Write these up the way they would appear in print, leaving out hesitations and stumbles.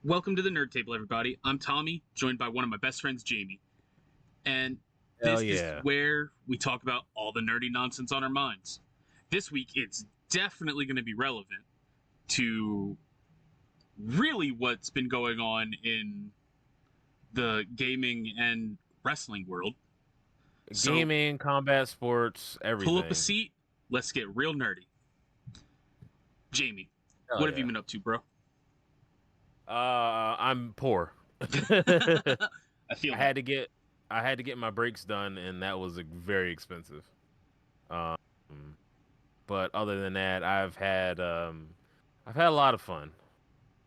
Welcome to the Nerd Table, everybody. I'm Tommy, joined by one of my best friends, Jamie. And Hell this is yeah. where we talk about all the nerdy nonsense on our minds. This week, it's definitely going to be relevant to really what's been going on in the gaming and wrestling world. So, Gaming, combat sports, pull up a everything. seat. Let's get real nerdy. Jamie, Hell what have you yeah. been up to, bro? I'm poor. I feel I that. had to get my brakes done, and that was very expensive. Um, but other than that, I've had a lot of fun,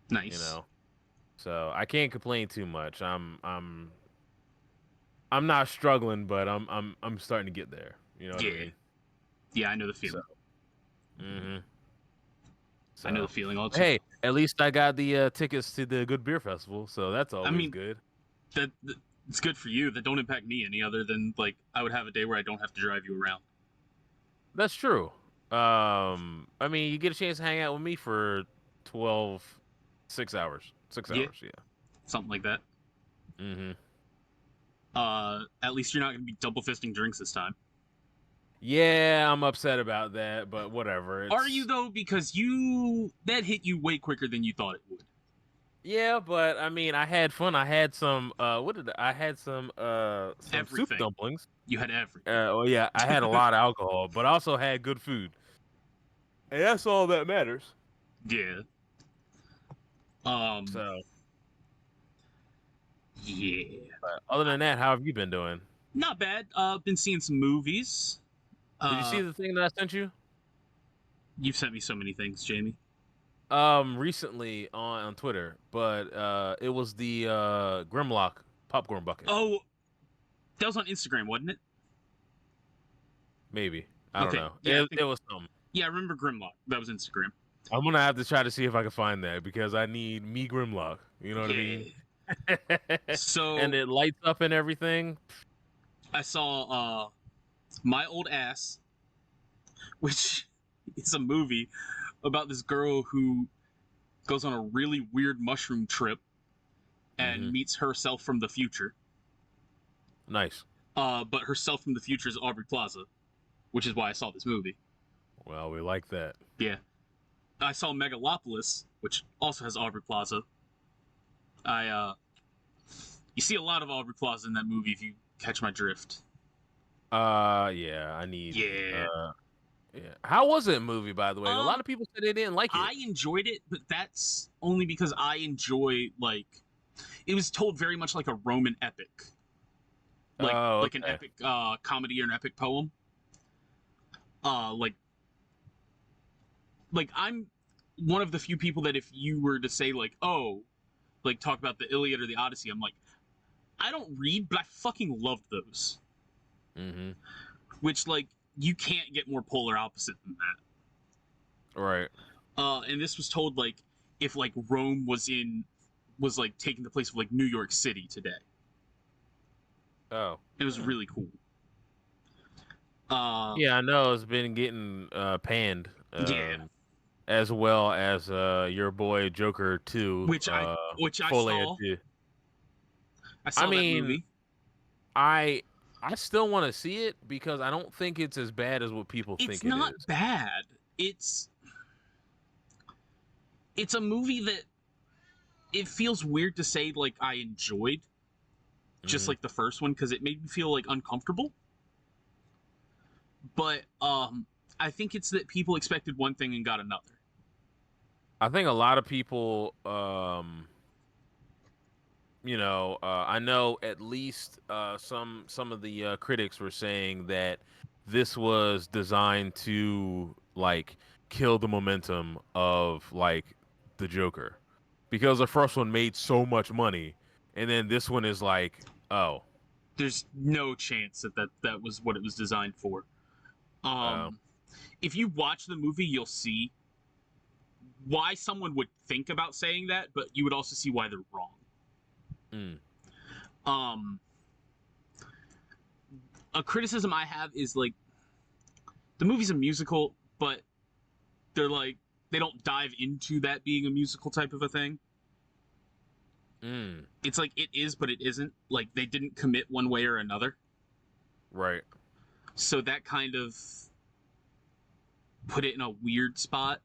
you Nice. know. So I can't complain too much. I'm not struggling, but I'm starting to get there. You know what I Yeah. mean? Yeah, I know the So, feeling. hmm I know the so feeling all too hey, well. at least I got the tickets to the Good Beer Festival, so that's I always mean, good. that it's good for you. That don't impact me any other than like I would have a day where I don't have to drive you around. That's true. I mean, you get a chance to hang out with me for 12, 6 hours. Six Yeah, hours, yeah. something like that. hmm At least you're not going to be double fisting drinks this time. Yeah, I'm upset about that, but whatever. Are you though? Because you that hit you way quicker than you thought it would. Yeah, but I mean, I had fun. I had some I had some soup Everything. dumplings. You had everything. Oh yeah, I had a lot of alcohol, but I also had good food. And that's all that matters. Yeah. Um. So, Yeah. but other I, than that, how have you been doing? not bad. Been seeing some movies. Did you see Uh. the thing that I sent you? You've sent me so many things, Jamie. Recently on Twitter, but it was the Grimlock popcorn bucket. Oh, that was on Instagram, wasn't it? Maybe, I don't Okay. know. Yeah, I It think. was something. Yeah, I remember Grimlock. That was Instagram. I'm gonna have to try to see if I can find that because I need me Grimlock. You know what I mean? Yeah. And So it lights up and everything. I saw My Old Ass, which is a movie about this girl who goes on a really weird mushroom trip and hmm meets herself from the future. Nice. But herself from the future is Aubrey Plaza, which is why I saw this movie. Well, we like that. Yeah. I saw Megalopolis, which also has Aubrey Plaza. I You see a lot of Aubrey Plaza in that movie if you catch my drift. Yeah. I need. Yeah. Yeah. How was it, movie? By the way, a lot Um of people said they didn't like I it. enjoyed it, but that's only because I enjoy like it was told very much like a Roman epic, Oh, like an okay. epic comedy or an epic poem. Uh, like I'm one of the few people that if you were to say like, oh, like talk about the Iliad or the Odyssey, I'm like, I don't read, but I fucking loved those. hmm Which like you can't get more polar opposite than that. Right. And this was told like if like Rome was like taking the place of like New York City today. Oh. It was really cool. Uh, Yeah, I know it's been getting panned. yeah, As well as your boy Joker 2, which I fully saw. into. I I saw that mean, movie. I I still want to see it because I don't think it's as bad as what people It's think it not is. bad. It's a movie that it feels weird to say like I enjoyed just hmm like the first one because it made me feel like uncomfortable. But I think it's that people expected one thing and got another. I think a lot of people, I know at least some of the critics were saying that this was designed to like kill the momentum of like the Joker because the first one made so much money, and then this one is like, oh, There's no chance that was what it was designed for. oh, Um, if you watch the movie, you'll see why someone would think about saying that, but you would also see why they're wrong. mm, Um, a criticism I have is like the movie's a musical, but they're like they don't dive into that being a musical type of a thing. Mm. It's like it is, but it isn't. Like they didn't commit one way or another. Right. So that kind of put it in a weird spot.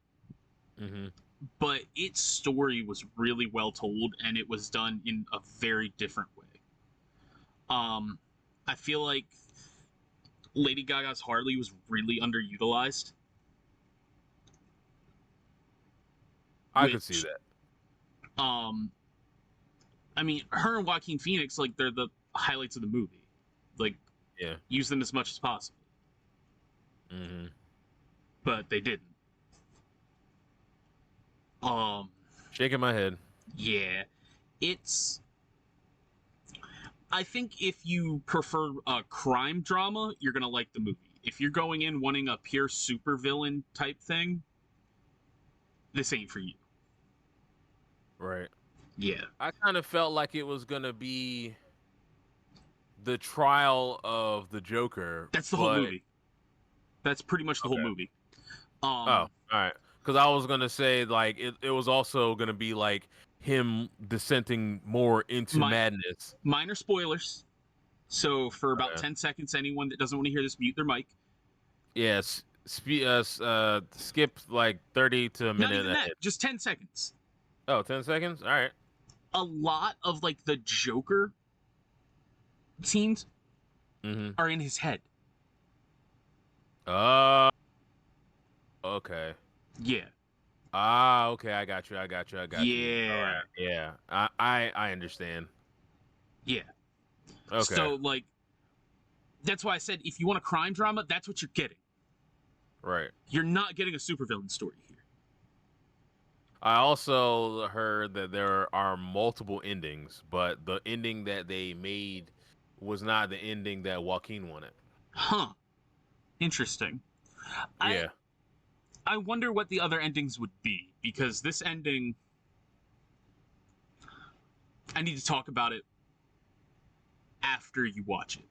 Mm-hmm. But its story was really well told, and it was done in a very different way. I feel like Lady Gaga's Harley was really underutilized. I could see Which, that. I mean, her and Joaquin Phoenix, like, they're the highlights of the movie. Like, Yeah. use them as much as possible. Mm-hmm. But they didn't. Shaking my head. Yeah. It's. I think if you prefer a crime drama, you're gonna like the movie. If you're going in wanting a pure supervillain type thing, this ain't for you. Right. Yeah. I kind of felt like it was gonna be the trial of the Joker. That's the whole but movie. That's pretty much the whole okay. movie. Oh, all right. Because I was gonna say like it was also gonna be like him descending more into madness. Minor spoilers. So for about Okay. 10 seconds, anyone that doesn't want to hear this, mute their mic. Yes. Skip like 30 to a Not minute even that, ahead. just 10 seconds. Oh, 10 seconds? All right. A lot of like the Joker scenes are in his head. Okay. Yeah. Okay. I got you. I got you. All Yeah. right. Yeah. I understand. Yeah. Okay. So like that's why I said if you want a crime drama, that's what you're getting. Right. You're not getting a supervillain story here. I also heard that there are multiple endings, but the ending that they made was not the ending that Joaquin wanted. Huh. Interesting. Yeah. I wonder what the other endings would be, because this ending, I need to talk about it after you watch it.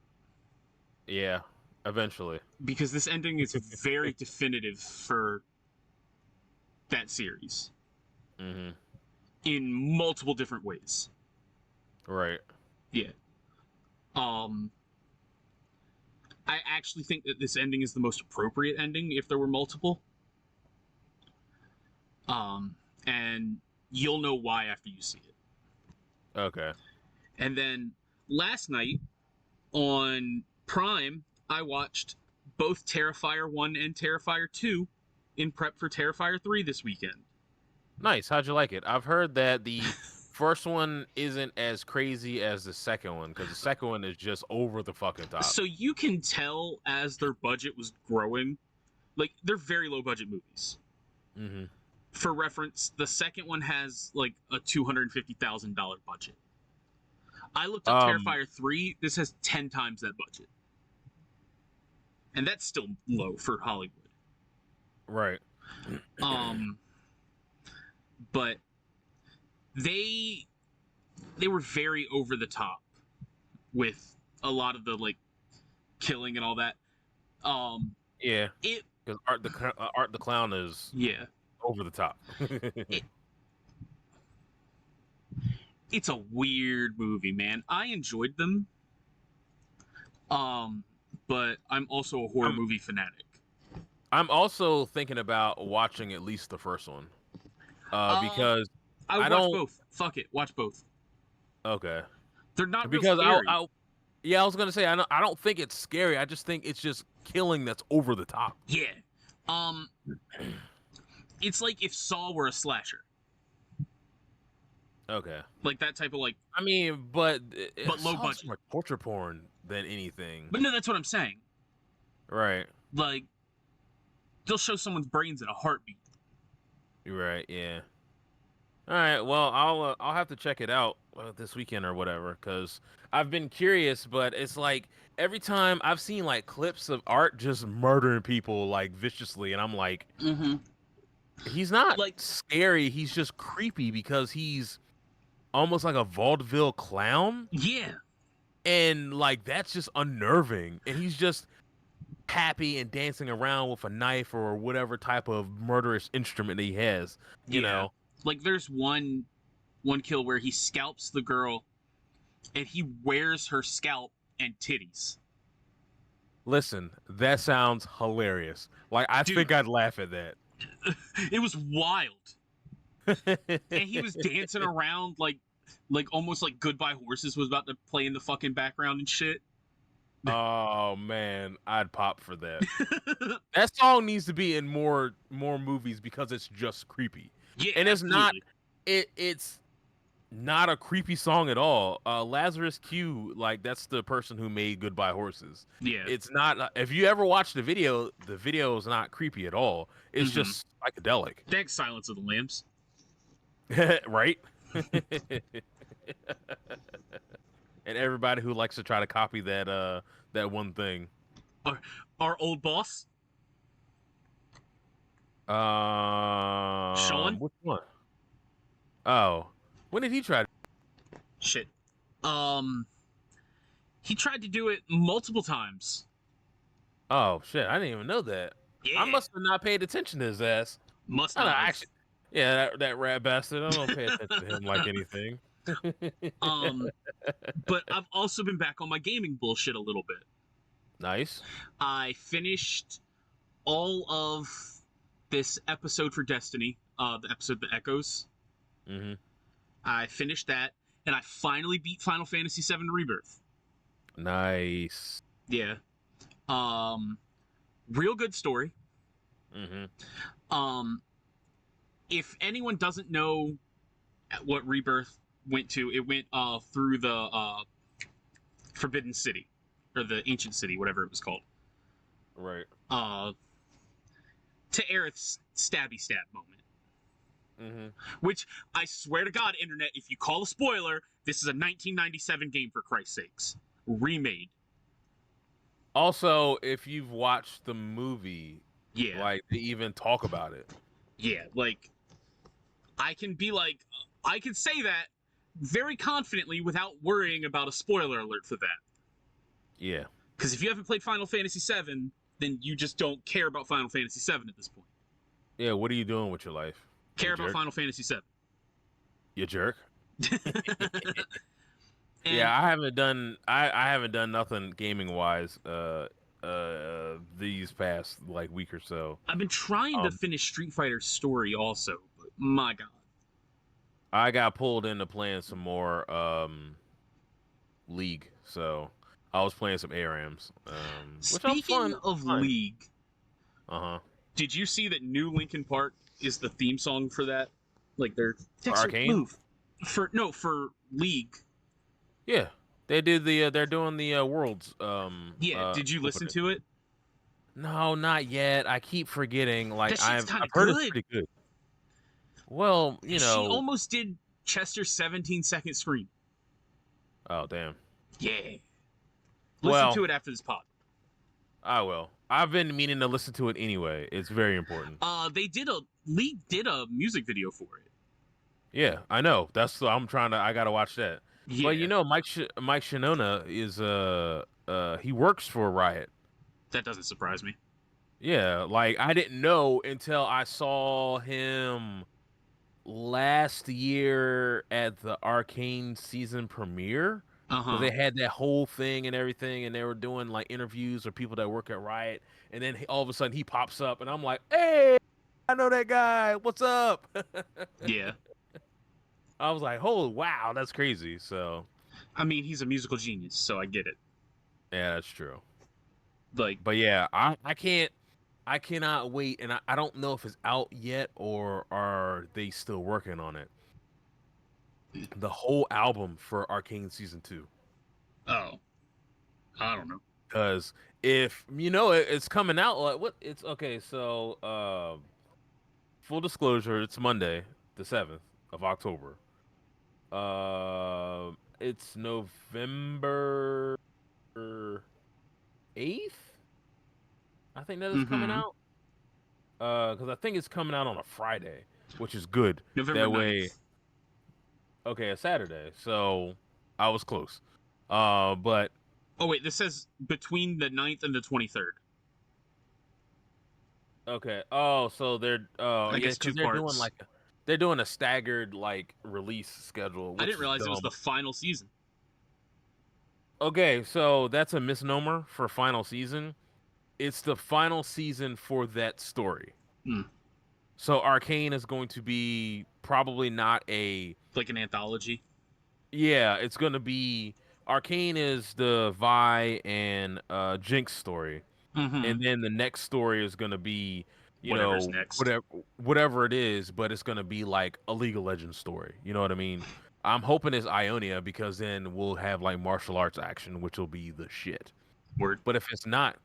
Yeah. Eventually. Because this ending is very definitive for that series Mm-hmm. in multiple different ways. Right. Yeah. I actually think that this ending is the most appropriate ending if there were multiple. And you'll know why after you see it. Okay. And then last night on Prime, I watched both Terrifier 1 and Terrifier 2 in prep for Terrifier 3 this weekend. Nice. How'd you like it? I've heard that the first one isn't as crazy as the second one, because the second one is just over the fucking top. So you can tell as their budget was growing, like they're very low budget movies. Mm-hmm. For reference, the second one has like a $250,000 budget. I looked up Terrifier 3. This has 10 times that budget. And that's still low for Hollywood. Right. But they were very over the top with a lot of the like killing and all that. Yeah. Because Art the Clown is over the top. It's a weird movie, man. I enjoyed them. But I'm also a horror movie fanatic. I'm also thinking about watching at least the first one. Because I would watch both. Fuck it, watch both. Okay. They're not because real scary. I was gonna say I don't think it's scary. I just think it's just killing that's over the top. Yeah. It's like if Saw were a slasher. Okay. Like that type of like. I mean, but low budget, more torture porn than anything. But no, that's what I'm saying. Right. Like, they'll show someone's brains in a heartbeat. Right. Yeah. All right. Well, I'll have to check it out this weekend or whatever, because I've been curious. But it's like every time I've seen like clips of Art just murdering people like viciously, and I'm like, he's not like scary. He's just creepy because he's almost like a vaudeville clown. Yeah. And like that's just unnerving. And he's just happy and dancing around with a knife or whatever type of murderous instrument he has. You know. Like there's one one kill where he scalps the girl and he wears her scalp and titties. Listen, that sounds hilarious. Like, I Dude. think I'd laugh at that. It was wild. And he was dancing around like almost like Goodbye Horses was about to play in the fucking background and shit. Oh man, I'd pop for that. That song needs to be in more movies because it's just creepy. Yeah, and it's absolutely. it's not a creepy song at all. Lazarus Q, like, that's the person who made Goodbye Horses. Yeah. It's not. If you ever watch the video is not creepy at all. It's just psychedelic. Thanks, Silence of the Lambs. Right? And everybody who likes to try to copy that one thing. Our old boss. Sean? Which one? Oh, when did he try? Shit. He tried to do it multiple times. Oh shit! I didn't even know that. Yeah. I must have not paid attention to his ass. Must not. Actually, yeah, that rat bastard. I don't pay attention to him like anything. But I've also been back on my gaming bullshit a little bit. Nice. I finished all of this episode for Destiny, the episode The Echoes. Mm-hmm. I finished that, and I finally beat Final Fantasy VII Rebirth. Nice. Yeah. Real good story. Mm-hmm. If anyone doesn't know what Rebirth went to, it went through the Forbidden City, or the Ancient City, whatever it was called. Right. To Aerith's stabby stab moment. Mm-hmm. Which, I swear to God, Internet, if you call a spoiler, this is a 1997 game, for Christ's sakes. Remade. Also, if you've watched the movie, Yeah. like, they even talk about it. Yeah, like, I can say that very confidently without worrying about a spoiler alert for that. Yeah. Because if you haven't played Final Fantasy VII, then you just don't care about Final Fantasy VII at this point. Yeah, what are you doing with your life? Care about Final Fantasy VII. You jerk. And yeah, I haven't done nothing gaming wise these past like week or so. I've been trying to finish Street Fighter's story also, but my God. I got pulled into playing some more League, so I was playing some ARAMs. Speaking of League, did you see that new Linkin Park is the theme song for that? Like their Arcane? Move for League. Yeah, they did the. They're doing the Worlds. Yeah, did you listen to it? No, not yet. I keep forgetting. Like, I've good. heard it's pretty good. Well, you know, she almost did Chester's 17-second scream. Oh damn. Yeah. Listen to it after this pod. I will. I've been meaning to listen to it anyway. It's very important. League did a music video for it. Yeah, I know. I gotta watch that. Yeah. But you know, Mike Shinoda is he works for Riot. That doesn't surprise me. Yeah, like, I didn't know until I saw him last year at the Arcane season premiere. Because they had that whole thing and everything, and they were doing like interviews with people that work at Riot, and then all of a sudden he pops up, and I'm like, "Hey, I know that guy. What's up?" Yeah. I was like, "Oh, wow, that's crazy." So, I mean, he's a musical genius, so I get it. Yeah, that's true. Like, but yeah, I cannot wait, and I don't know if it's out yet or are they still working on it. The whole album for Arcane Season 2. Oh. I don't know. Because if, you know, it's coming out, like, what? It's, okay, so, full disclosure, it's Monday, the 7th of October. It's November 8th? I think that is coming out. Because I think it's coming out on a Friday, which is good. November that 9th. way. Okay, a Saturday. So I was close. But oh wait, this says between the 9th and the 23rd. Okay. Oh, so they're I guess 2 they're parts. doing like They're doing a staggered like release schedule, I which didn't is realize it was dumb. the final season. Okay, so that's a misnomer for final season. It's the final season for that story. Hmm. So Arcane is going to be probably not a. Like an anthology. Yeah, it's going to be. Arcane is the Vi and Jinx story. Mm-hmm. And then the next story is going to be, Whatever's next. whatever it is, but it's going to be like a League of Legends story. You know what I mean? I'm hoping it's Ionia because then we'll have like martial arts action, which will be the shit. Word. But if it's not,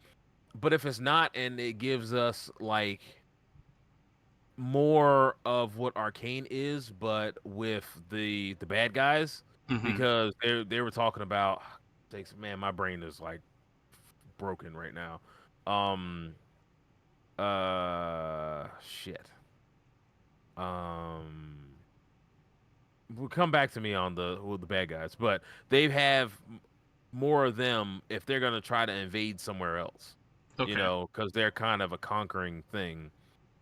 and it gives us like more of what Arcane is, but with the bad guys, Mm-hmm. because they were talking about. Takes man, my brain is like broken right now. Um, shit. Um, will come back to me on the with the bad guys, but they have more of them if they're gonna try to invade somewhere else. You Okay. know, because they're kind of a conquering thing,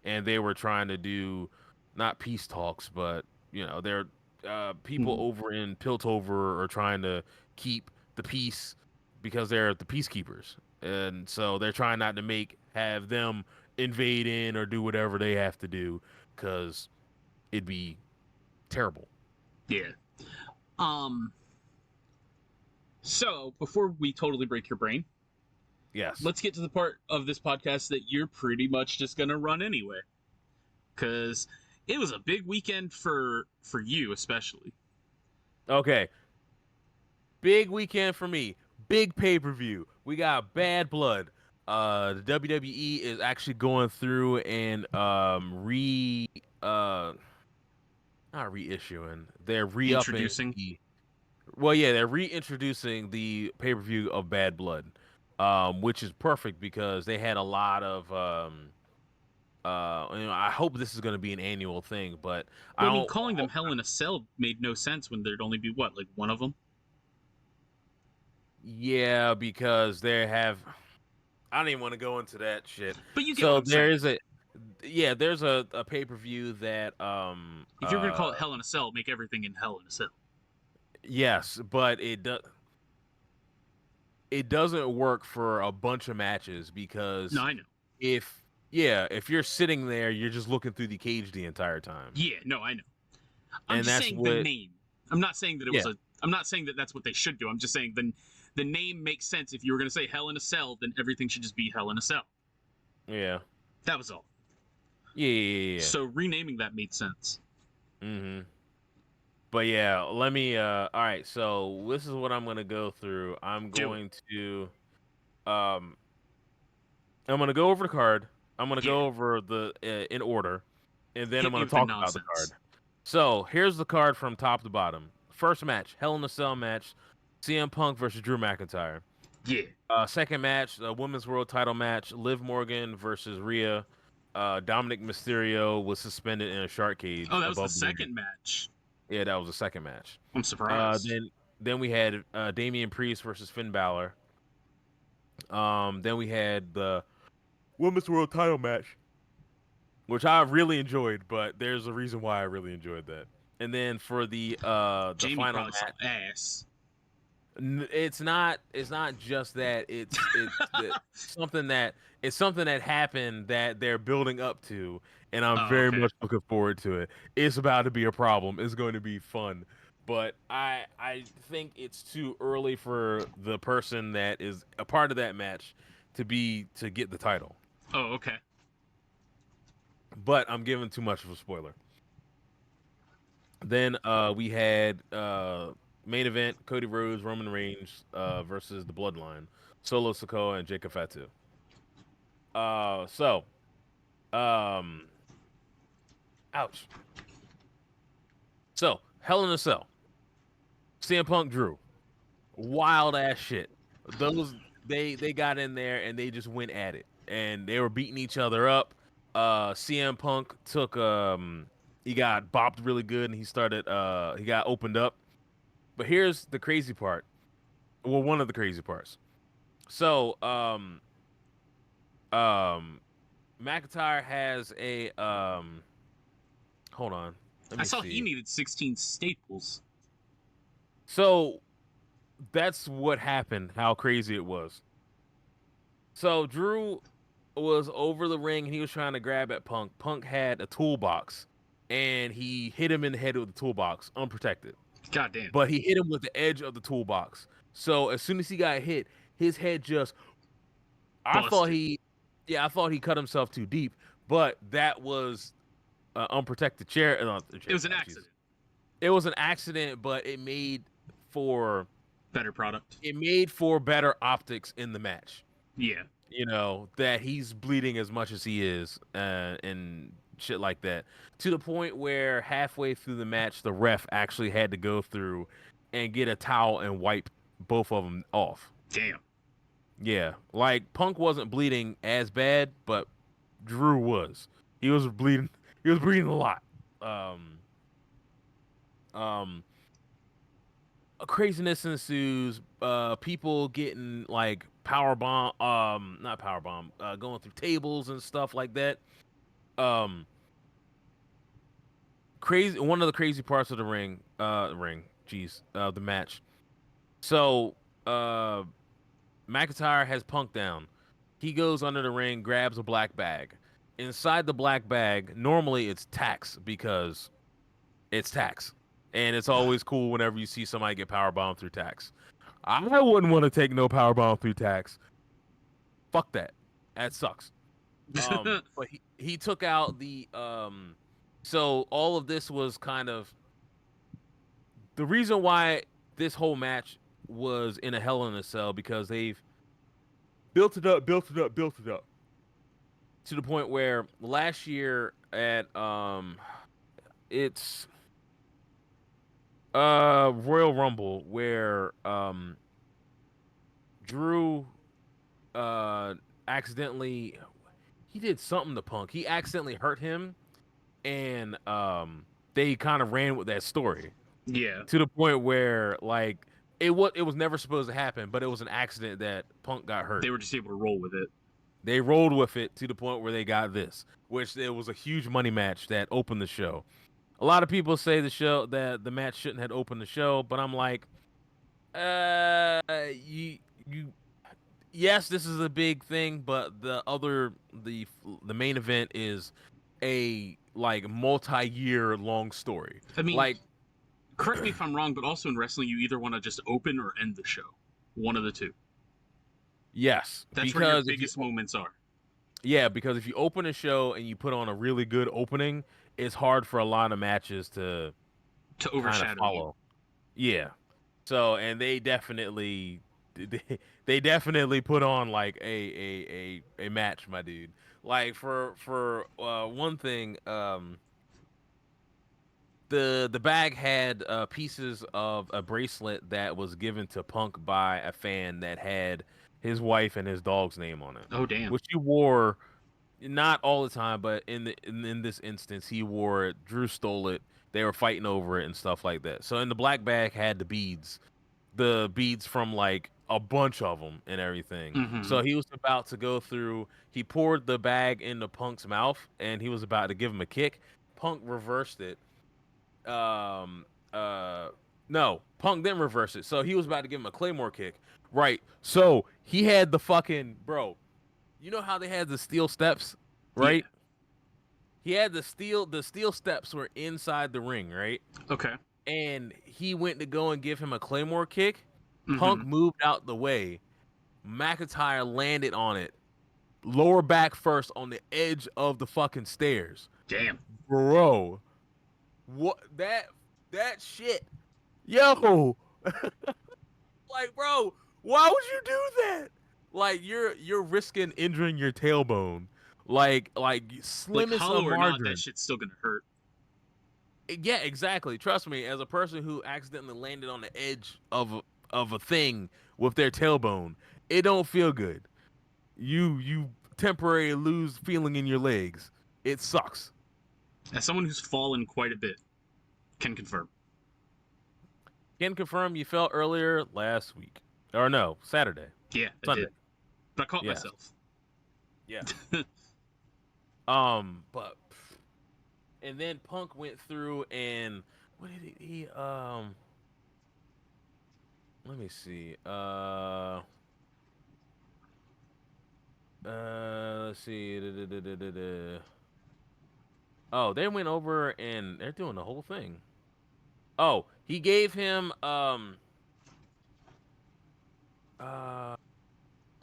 and they were trying to do not peace talks, but they're people Mm-hmm. over in Piltover are trying to keep the peace because they're the peacekeepers, and so they're trying not to have them invade in or do whatever they have to do because it'd be terrible. Yeah. Um. So before we totally break your brain, Yes. let's get to the part of this podcast that you're pretty much just gonna run anyway, because it was a big weekend for you especially. Okay. Big weekend for me. Big pay-per-view. We got Bad Blood. The WWE is actually going through and not reissuing. They're re-upping Introducing. they're reintroducing the pay-per-view of Bad Blood. Which is perfect because they had a lot of I hope this is going to be an annual thing, but I Well, I mean, don't. calling them Hell in a Cell made no sense when there'd only be what, like one of them. Yeah, because they have. I don't even want to go into that shit. But you get what So I'm saying. there's a pay per view that If you're gonna call it Hell in a Cell, make everything in Hell in a Cell. yes, but it doesn't work for a bunch of matches No, because I know. if you're sitting there, you're just looking through the cage the entire time, Yeah, no, I know. I'm and just that's saying the what name. I'm not saying that it was yeah a. I'm not saying that that's what they should do. I'm just saying the name makes sense. If you were gonna say Hell in a Cell, then everything should just be Hell in a Cell. yeah That was all. yeah. So renaming that made sense. Mm-hmm. But yeah, let me. All right, so this is what I'm gonna go through. Do it. Um, I'm gonna go over the card. I'm gonna Yeah. go over the in order, and then I'm Hit me gonna with the talk about the card. nonsense. So here's the card from top to bottom. First match, Hell in a Cell match, CM Punk versus Drew McIntyre. Yeah. Second match, a Women's World Title match, Liv Morgan versus Rhea. Dominic Mysterio was suspended in a shark Oh, cage that was the above the ring. second match. Yeah, that was the second match. I'm surprised. Then we had Damian Priest versus Finn Balor. Then we had the Women's World Title match, which I really enjoyed, but there's a reason why I really enjoyed that. And then for the Jamie final probably saw match, ass. it's not just that it's something that happened that they're building up to, and I'm Oh, very okay. much looking forward to it. It's about to be a problem. It's going to be fun. But I think it's too early for the person that is a part of that match to get the title. Oh, okay. But I'm giving too much of a spoiler. Then we had main event Cody Rhodes, Roman Reigns versus the Bloodline, Solo Sikoa and Jacob Fatu. So um ouch. So Hell in a Cell. CM Punk Drew. Wild ass shit. Those they got in there and they just went at it. And they were beating each other up. CM Punk took he got bopped really good and he got opened up. But here's the crazy part. Well, one of the crazy parts. So, um, McIntyre has a hold on. I saw he needed 16 staples. So that's what happened, how crazy it was. So Drew was over the ring and he was trying to grab at Punk. Punk had a toolbox and he hit him in the head with the toolbox, unprotected. God damn. But he hit him with the edge of the toolbox. So as soon as he got hit, his head just I thought he cut himself too deep, but that was unprotected chair. It was an accident. It was an accident, but it made for better product. It made for better optics in the match. Yeah. You know, that he's bleeding as much as he is and shit like that. To the point where halfway through the match, the ref actually had to go through and get a towel and wipe both of them off. Damn. Yeah. Like, Punk wasn't bleeding as bad, but Drew was. He was bleeding. He was bleeding a lot. Craziness ensues. People getting like not power bomb, going through tables and stuff like that. Crazy. One of the crazy parts of the the match. So, McIntyre has Punk down. He goes under the ring, grabs a black bag. Inside the black bag, normally it's tax because it's tax. And it's always cool whenever you see somebody get powerbombed through tax. I wouldn't want to take no powerbomb through tax. Fuck that. That sucks. But he took out the so all of this was kind of the reason why this whole match was in a Hell in a Cell, because they've built it up to the point where last year at it's Royal Rumble, where Drew accidentally, he did something to Punk. He accidentally hurt him, and they kind of ran with that story. Yeah. To the point where, like, it was never supposed to happen, but it was an accident that Punk got hurt. They were just able to roll with it. They rolled with it to the point where they got this, which it was a huge money match that opened the show. A lot of people say the match shouldn't have opened the show, but I'm like, yes, this is a big thing, but the main event is a like multi-year long story. I mean, like, correct me if I'm wrong, but also in wrestling, you either want to just open or end the show. One of the two. Yes. That's where your biggest moments are. Yeah, because if you open a show and you put on a really good opening, it's hard for a lot of matches to overshadow follow. You. Yeah. So, and they definitely put on like a match, my dude. Like for one thing, the bag had pieces of a bracelet that was given to Punk by a fan that had his wife and his dog's name on it. Oh damn! Which he wore not all the time, but in this instance, he wore it. Drew stole it. They were fighting over it and stuff like that. So in the black bag had the beads from like a bunch of them and everything. Mm-hmm. So he was about to go through. He poured the bag into Punk's mouth, and he was about to give him a kick. Punk reversed it. No, Punk didn't reverse it. So he was about to give him a Claymore kick. Right. So he had the fucking bro. You know how they had the steel steps, right? Yeah. He had the steel steps were inside the ring, right? Okay. And he went to go and give him a Claymore kick. Mm-hmm. Punk moved out the way. McIntyre landed on it. Lower back first on the edge of the fucking stairs. Damn. Bro. What that shit. Yo. Like, bro, why would you do that? Like, you're risking injuring your tailbone. Like slimmest hollow of margarine. Or not, that shit's still gonna hurt. Yeah, exactly. Trust me, as a person who accidentally landed on the edge of a thing with their tailbone, it don't feel good. You temporarily lose feeling in your legs. It sucks. As someone who's fallen quite a bit, can confirm. Can confirm you fell earlier last week. Or no, Saturday. Yeah, Sunday. I did. But I caught myself. Yeah. But and then Punk went through and what did he let me see. Let's see. Oh, they went over and they're doing the whole thing. Oh, he gave him uh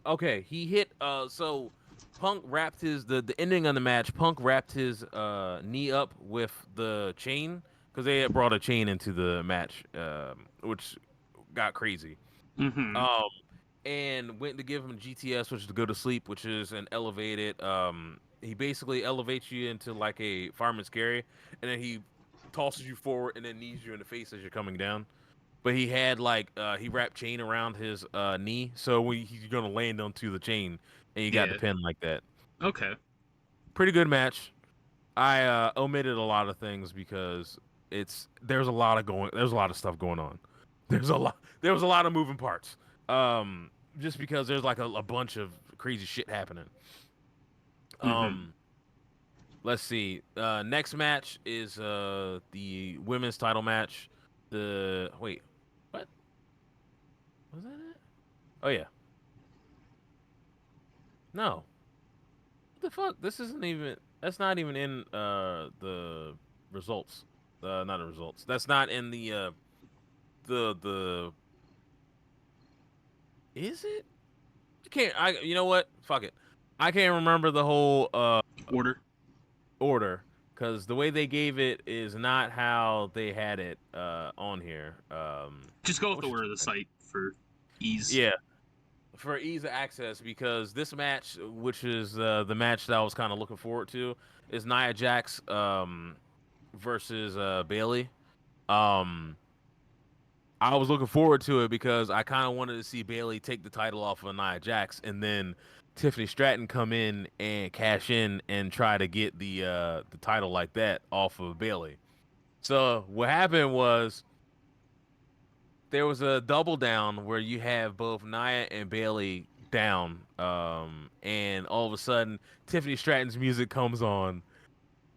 okay, he hit so Punk wrapped his the ending of the match, Punk wrapped his knee up with the chain cuz they had brought a chain into the match which got crazy. Mm-hmm. Um and went to give him GTS, which is to go to sleep, which is an elevated he basically elevates you into like a fireman's carry and then he tosses you forward and then knees you in the face as you're coming down. But he had like he wrapped chain around his knee, so he's gonna land onto the chain, and you got the Yeah. pin like that. Okay. Pretty good match. I omitted a lot of things because there's a lot of stuff going on. There was a lot of moving parts. Just because there's like a bunch of crazy shit happening. Mm-hmm. Let's see. Next match is the women's title match. The wait, what was that? It? Oh yeah. No. What the fuck? This isn't even. That's not even in the results. Not the results. That's not in the. Is it? I can't. I. You know what? Fuck it. I can't remember the whole order because the way they gave it is not how they had it on here. Just go with the Which is order of the site for ease. yeah. For ease of access, because this match, which is the match that I was kind of looking forward to, is Nia Jax versus Bailey. Um, I was looking forward to it because I kind of wanted to see Bailey take the title off of Nia Jax, and then Tiffany Stratton come in and cash in and try to get the title like that off of Bailey. So what happened was there was a double down where you have both Nia and Bailey down, and all of a sudden Tiffany Stratton's music comes on.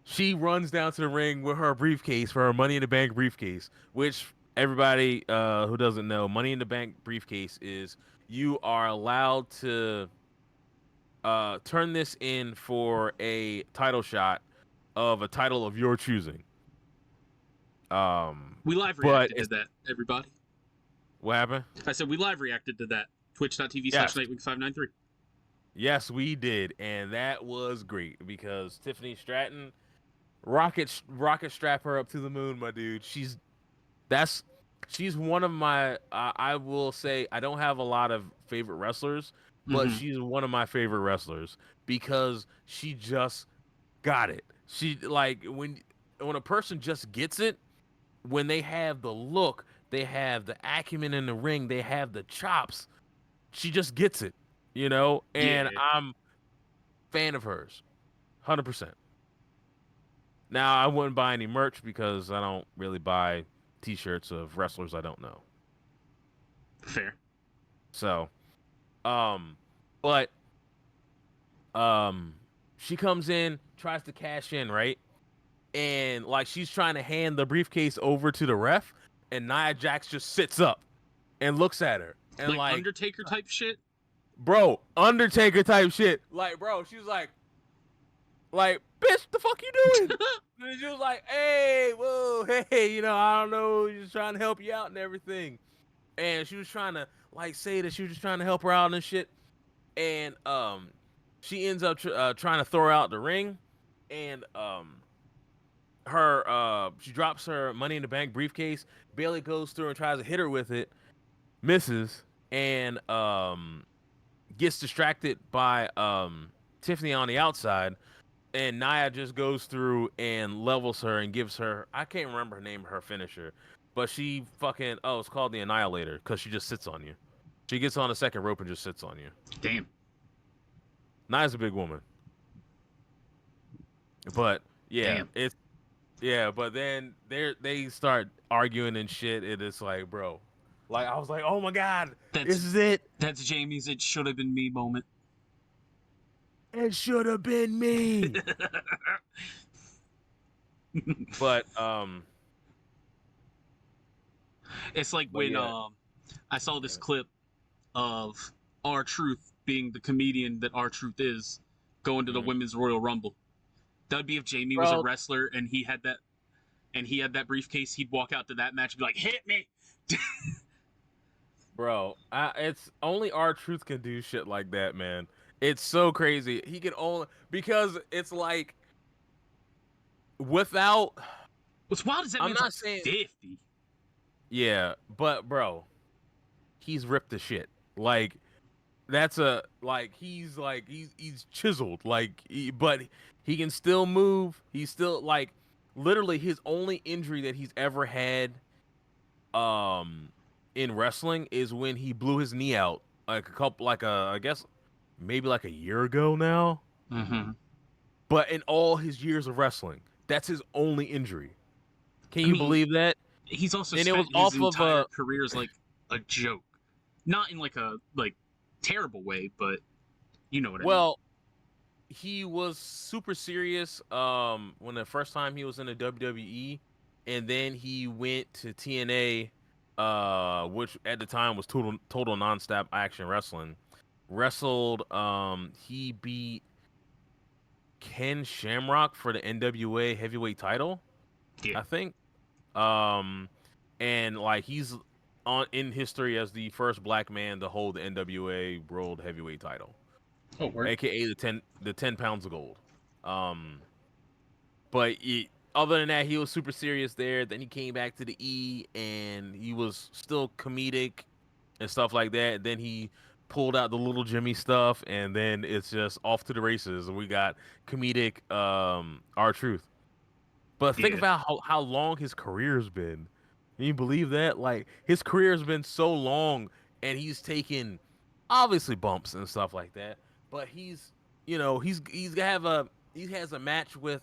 She runs down to the ring with her briefcase for her Money in the Bank briefcase, which everybody who doesn't know, Money in the Bank briefcase is you are allowed to turn this in for a title shot of a title of your choosing. We live But reacted to it's that, everybody. what happened? I said we live reacted to that. Twitch.tv Yes. /Nightwing593. Yes, we did, and that was great because Tiffany Stratton rocket strap her up to the moon, my dude. That's she's one of my I will say I don't have a lot of favorite wrestlers, but Mm-hmm. she's one of my favorite wrestlers because she just got it. She like when a person just gets it, when they have the look, they have the acumen in the ring, they have the chops. She just gets it, you know, and Yeah. I'm fan of hers. 100%. Now, I wouldn't buy any merch because I don't really buy t-shirts of wrestlers I don't know. Fair. So, um but um she comes in, tries to cash in, right? And like she's trying to hand the briefcase over to the ref and Nia Jax just sits up and looks at her and Like like, Undertaker type shit. bro, Undertaker type shit. Like, bro, she was like, bitch, the fuck you doing? And she was like, hey, whoa, hey, you know, I don't know, just trying to help you out and everything. And she was trying to like say that she was just trying to help her out and shit. And she ends up trying to throw her out the ring, and her she drops her Money in the Bank briefcase. Bailey goes through and tries to hit her with it, misses, and gets distracted by Tiffany on the outside. And Nia just goes through and levels her and gives her, I can't remember her name, her finisher, but she fucking, it's called the Annihilator because she just sits on you. She gets on the second rope and just sits on you. Damn. Nia's a big woman, but yeah, Damn. but then they start arguing and shit. And it's like, bro, like I was like, oh my god, this is it. That's Jamie's "It Should Have Been Me" moment. It should have been me. But It's like but when yeah. I saw this clip of R-Truth being the comedian that R-Truth is going to the Mhm. women's Royal Rumble. That'd be if Jamie was a Bro, wrestler and he had that briefcase. He'd walk out to that match and be like, "Hit me." it's only our truth can do shit like that, man. It's so crazy. He can only because it's like without. What's wild is that I'm man's not like saying 50. yeah, but bro, he's ripped to shit. Like that's a he's chiseled. But he can still move. He's still like literally his only injury that he's ever had in wrestling is when he blew his knee out like a couple like a I guess maybe like a year ago now. Mm-hmm. But in all his years of wrestling, that's his only injury. Can I you mean, believe that? he's also And it was spent his off of entire a career as like a joke, not in like a terrible way, but you know what I mean. well, he was super serious when the first time he was in the WWE, and then he went to TNA, which at the time was total nonstop action wrestling. Wrestled he beat Ken Shamrock for the NWA heavyweight title, Yeah. I think. Um and like he's on in history as the first black man to hold the NWA World Heavyweight title, Oh, word. aka the 10 pounds of gold. Um other than that, he was super serious there. Then he came back to the E and he was still comedic and stuff like that. Then he pulled out the little Jimmy stuff and then it's just off to the races and we got comedic R Truth. But think Yeah. about how long his career's been. Can you believe that? Like his career has been so long, and he's taken obviously bumps and stuff like that. But he has a match with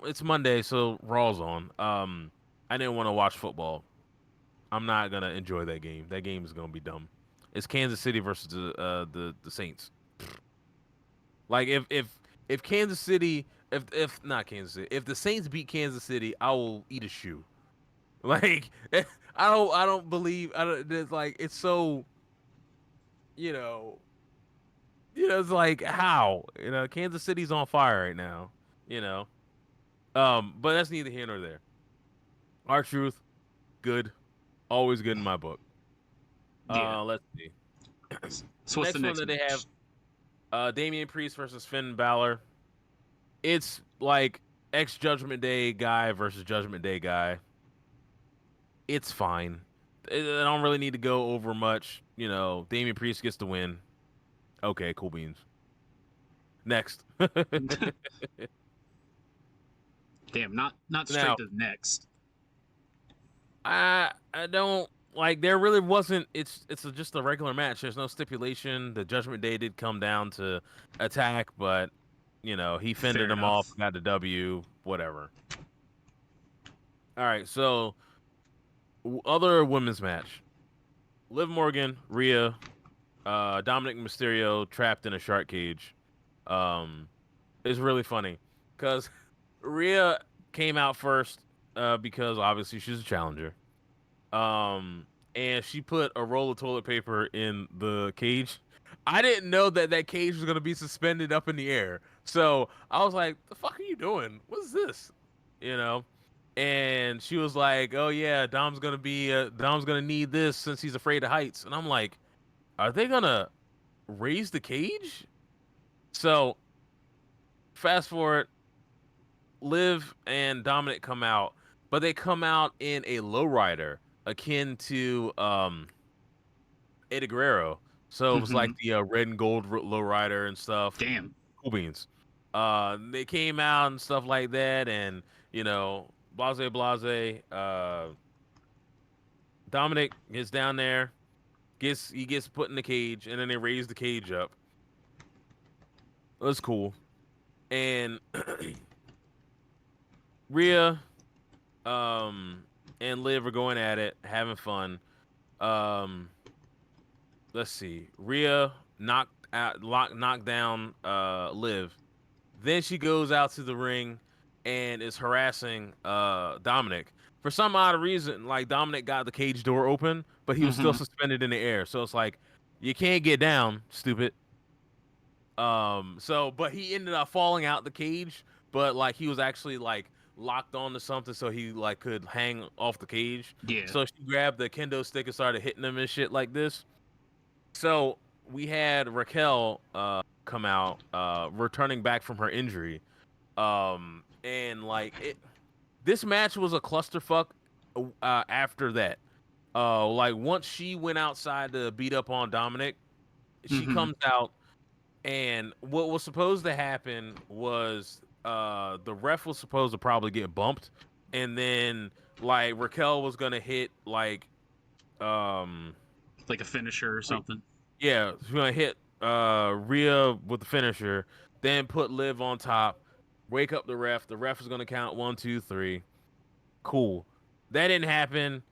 it's Monday, so Raw's on. I didn't want to watch football. I'm not gonna enjoy that game. That game is gonna be dumb. It's Kansas City versus the Saints. Like if Kansas City if not Kansas City if the Saints beat Kansas City, I will eat a shoe. Like I don't believe I don't it's like it's so you know it's like how Kansas City's on fire right now. You know but that's neither here nor there. Our truth good, always good in my book. Yeah. Let's see. So what's the Next one next that they have match? Damian Priest versus Finn Balor. It's like ex Judgment Day guy versus Judgment Day guy. It's fine. I don't really need to go over much. Damian Priest gets the win. Okay, cool beans. Next. Damn, not straight Now, to the next. I don't like. There really wasn't. Just a regular match. There's no stipulation. The Judgment Day did come down to attack, but he fended Fair them off, enough. got the W. Whatever. All right, so other women's match: Liv Morgan, Rhea, Dominic Mysterio trapped in a shark cage. Um, it's really funny because Rhea came out first because obviously she's a challenger. Um, and she put a roll of toilet paper in the cage. I didn't know that cage was gonna be suspended up in the air. So I was like, "The fuck are you doing? What's this?" You know. And she was like, "Oh yeah, Dom's gonna need this since he's afraid of heights." And I'm like, "Are they gonna raise the cage?" So fast forward, Liv and Dominic come out, but they come out in a lowrider akin to Eddie Guerrero. So it was like Mm-hmm. the red and gold lowrider and stuff. Damn. Cool beans. They came out and stuff like that, and blase. Dominic gets down there, gets put in the cage, and then they raise the cage up. It was cool. And Rhea, and Liv are going at it, having fun. Um, let's see. Rhea knocked down Liv. Then she goes out to the ring and is harassing Dominic. For some odd reason, like Dominic got the cage door open, but he was still suspended in the air. So it's like, you can't get down, stupid. But he ended up falling out the cage, but like he was actually like locked onto something, so he like could hang off the cage. Yeah. So she grabbed the kendo stick and started hitting him and shit like this. So we had Raquel come out, returning back from her injury. And like this match was a clusterfuck after that. Like once she went outside to beat up on Dominic, she comes out, and what was supposed to happen was the ref was supposed to probably get bumped, and then like Raquel was gonna hit like a finisher or something. Yeah, she's gonna hit Rhea with the finisher, then put Liv on top, wake up the ref. The ref is gonna count 1, 2, 3. Cool. That didn't happen.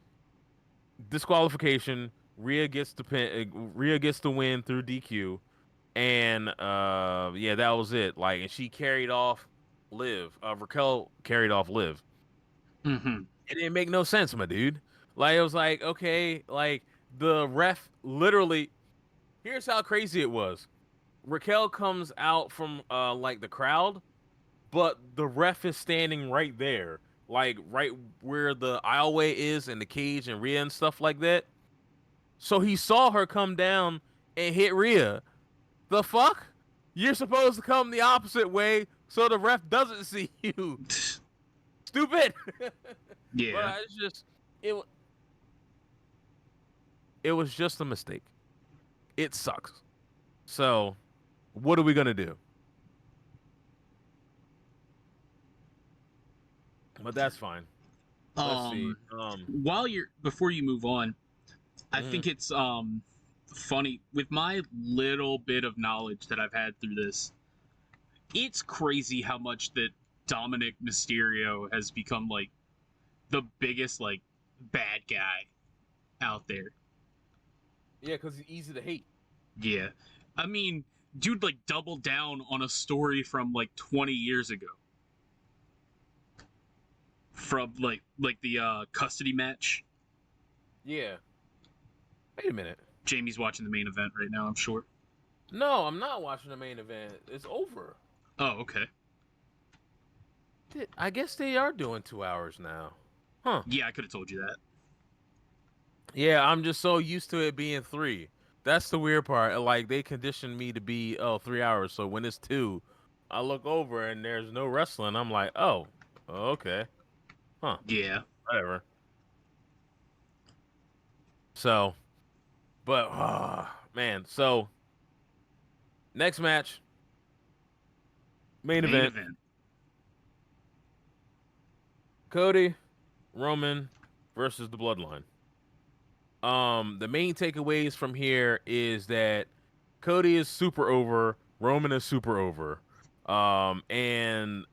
Disqualification. Rhea gets the win through DQ, and yeah, that was it. Like, and she carried off Liv. Raquel carried off Liv. It didn't make no sense, my dude. Like, it was like, okay, like the ref literally. Here's how crazy it was. Raquel comes out from like the crowd, but the ref is standing right there, like right where the aisleway is and the cage and Rhea and stuff like that. So he saw her come down and hit Rhea. The fuck? You're supposed to come the opposite way so the ref doesn't see you. Stupid. Yeah. But it's just it was just a mistake. It sucks. So, what are we gonna do? But that's fine. Let's see. Before you move on, I think it's funny with my little bit of knowledge that I've had through this. It's crazy how much that Dominic Mysterio has become like the biggest like bad guy out there. Yeah, because he's easy to hate. Yeah. I mean, dude like doubled down on a story from like 20 years ago. From like the custody match. Yeah. Wait a minute. Jamie's watching the main event right now, I'm sure. No, I'm not watching the main event. It's over. Oh, okay. I guess they are doing 2 hours now. Huh. Yeah, I could have told you that. Yeah, I'm just so used to it being 3. That's the weird part. Like, they conditioned me to be 3 hours. So when it's 2, I look over and there's no wrestling. I'm like, oh, okay. Huh. Yeah. Whatever. So, but, man. So, next match. Main event. Cody, Roman versus the Bloodline. The main takeaways from here is that Cody is super over, Roman is super over. And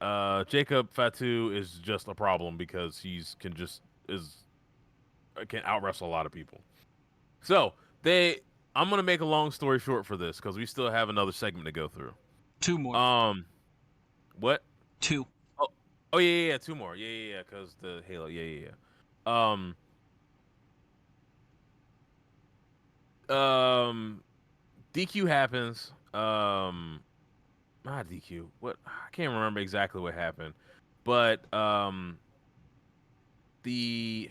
Jacob Fatu is just a problem because can out wrestle a lot of people. So I'm gonna make a long story short for this because we still have another segment to go through. 2 more. What? 2. Oh yeah, 2 more. Yeah, because the Halo. Yeah. DQ happens. Not DQ. What? I can't remember exactly what happened, but the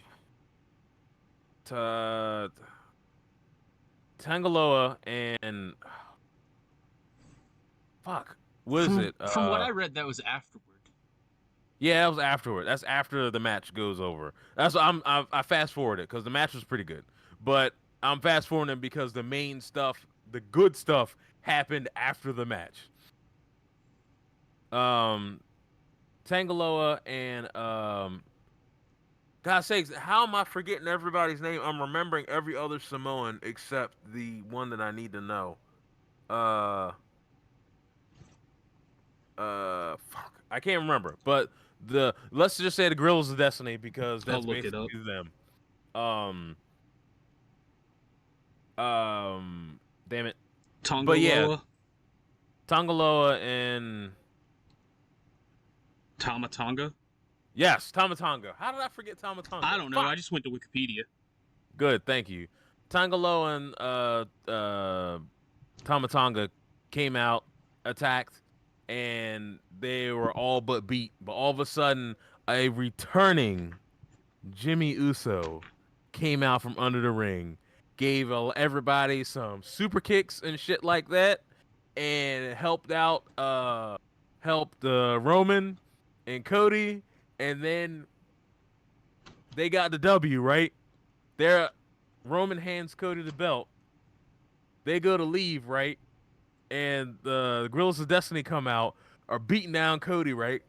Tangaloa and fuck, what is it? From what I read, that was afterward. Yeah, that was afterward. That's after the match goes over. That's I fast forwarded because the match was pretty good, but I'm fast forwarding because the main stuff, the good stuff, happened after the match. Tangaloa and God's sakes, how am I forgetting everybody's name? I'm remembering every other Samoan except the one that I need to know. Fuck, I can't remember. But let's just say the Gorillas of Destiny because that's basically them. Damn it. Tongaloa. But yeah, Tongaloa and Tama Tonga? Yes, Tama Tonga. How did I forget Tama Tonga? I don't know. Fuck. I just went to Wikipedia. Good, thank you. Tangalo and Tama Tonga came out, attacked, and they were all but beat. But all of a sudden, a returning Jimmy Uso came out from under the ring, gave everybody some super kicks and shit like that, and helped Roman and Cody, and then they got the W, right? Roman hands Cody the belt. They go to leave, right? And the Guerrillas of Destiny come out, are beating down Cody, right?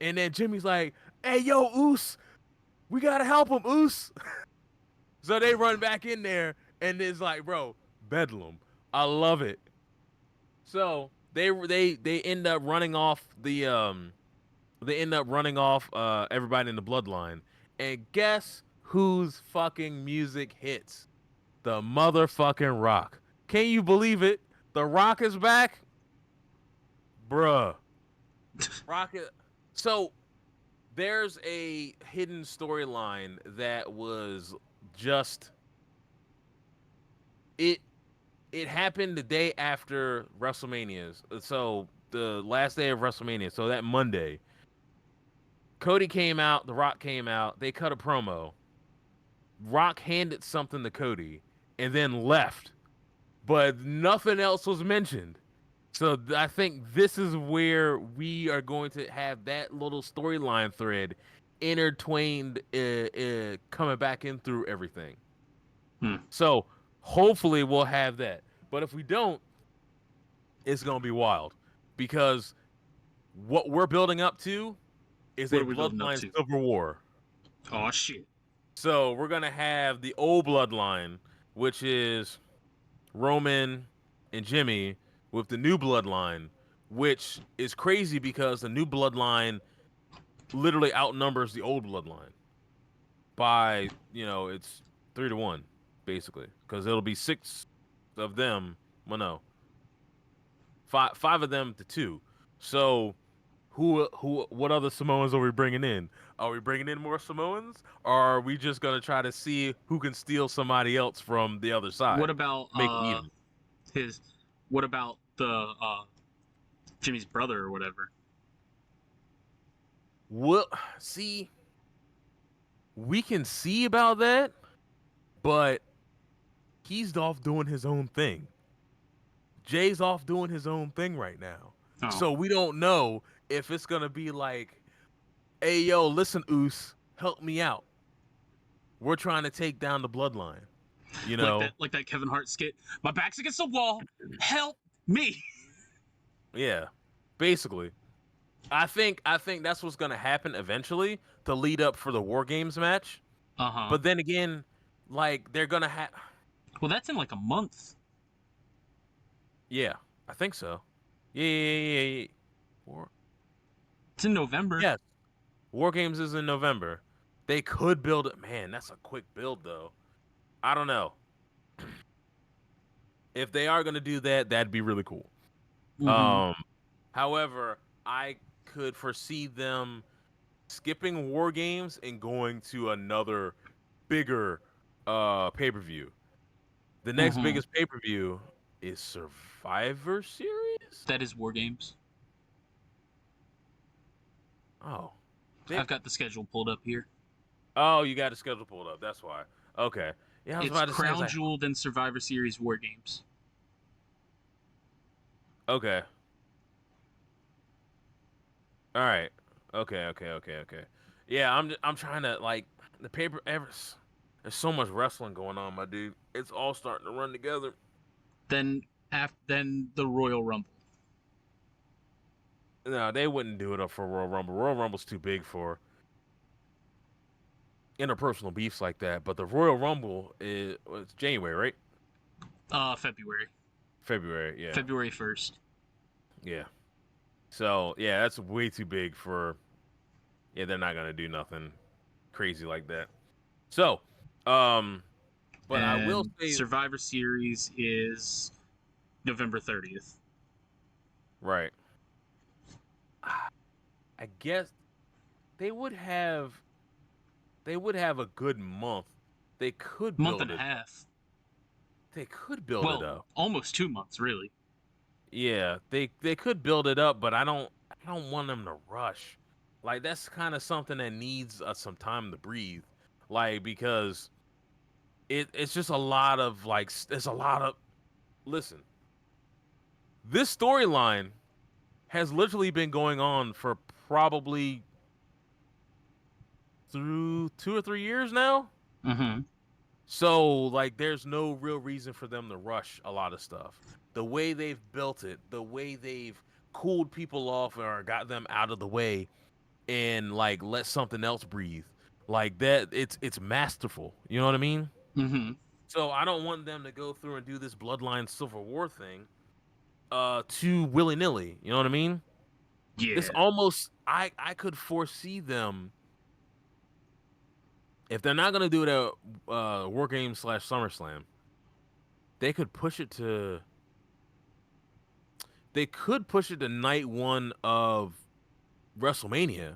And then Jimmy's like, "Hey, yo, Oos, we gotta help him, Oos." So they run back in there, and it's like, bro, Bedlam. I love it. So they end up running off everybody in the bloodline. And guess whose fucking music hits? The motherfucking Rock. Can you believe it? The Rock is back? Bruh. Rocket. So there's a hidden storyline that was just it happened the day after WrestleMania's. So the last day of WrestleMania, so that Monday, Cody came out, The Rock came out, they cut a promo. Rock handed something to Cody and then left, but nothing else was mentioned. So I think this is where we are going to have that little storyline thread intertwined, coming back in through everything. So hopefully we'll have that. But if we don't, it's going to be wild, because what we're building up to is a Bloodline Civil War. Oh, shit. So we're going to have the old Bloodline, which is Roman and Jimmy, with the new Bloodline, which is crazy because the new Bloodline literally outnumbers the old Bloodline by, it's 3-1, basically, because it'll be 6 of them. Well, no, five of them to 2. So what other Samoans are we bringing in? Are we bringing in more Samoans, or are we just gonna try to see who can steal somebody else from the other side? What about make it even? What about the Jimmy's brother or whatever? Well, see, we can see about that, but he's off doing his own thing. Jay's off doing his own thing right now. Oh. So we don't know if it's going to be like, hey, yo, listen, Oos, help me out. We're trying to take down the bloodline. Like that Kevin Hart skit. My back's against the wall. Help me. Yeah, basically. I think that's what's going to happen eventually to lead up for the War Games match. Uh-huh. But then again, like, they're going to have... Well, that's in like a month. Yeah, I think so. Yeah. It's in November. Yes. War Games is in November. They could build it. Man, that's a quick build, though. I don't know. If they are going to do that, that'd be really cool. Mm-hmm. However, I could foresee them skipping War Games and going to another bigger pay-per-view. The next biggest pay-per-view is Survivor Series? That is War Games. Oh. I've got the schedule pulled up here. Oh, you got the schedule pulled up. That's why. Okay. Yeah, I was it's about to Crown say, Jewel, then Survivor Series, War Games. Okay. All right. Okay. Yeah, I'm trying to, like, the paper. There's so much wrestling going on, my dude. It's all starting to run together. Then the Royal Rumble. No, they wouldn't do it up for Royal Rumble. Royal Rumble's too big for interpersonal beefs like that. But the Royal Rumble it's January, right? February. February, yeah. February 1st. Yeah. So, yeah, that's way too big for... Yeah, they're not going to do nothing crazy like that. So, but and I will say... Survivor Series is November 30th. Right. I guess they would have a good month. They could Month build and a it. half. They could build it Well, up. almost 2 months, really. Yeah, they could build it up, but I don't want them to rush. Like that's kind of something that needs some time to breathe. Like because it's just a lot of like it's a lot of listen. This storyline has literally been going on for probably through 2 or 3 years now. Mm-hmm. So like there's no real reason for them to rush a lot of stuff. The way they've built it, the way they've cooled people off or got them out of the way and like let something else breathe. Like that it's masterful. You know what I mean? Mm-hmm. So I don't want them to go through and do this bloodline civil war thing too willy-nilly. You know what I mean? This Yeah. almost I could foresee them if they're not gonna do it at War Games / SummerSlam, they could push it to night one of WrestleMania.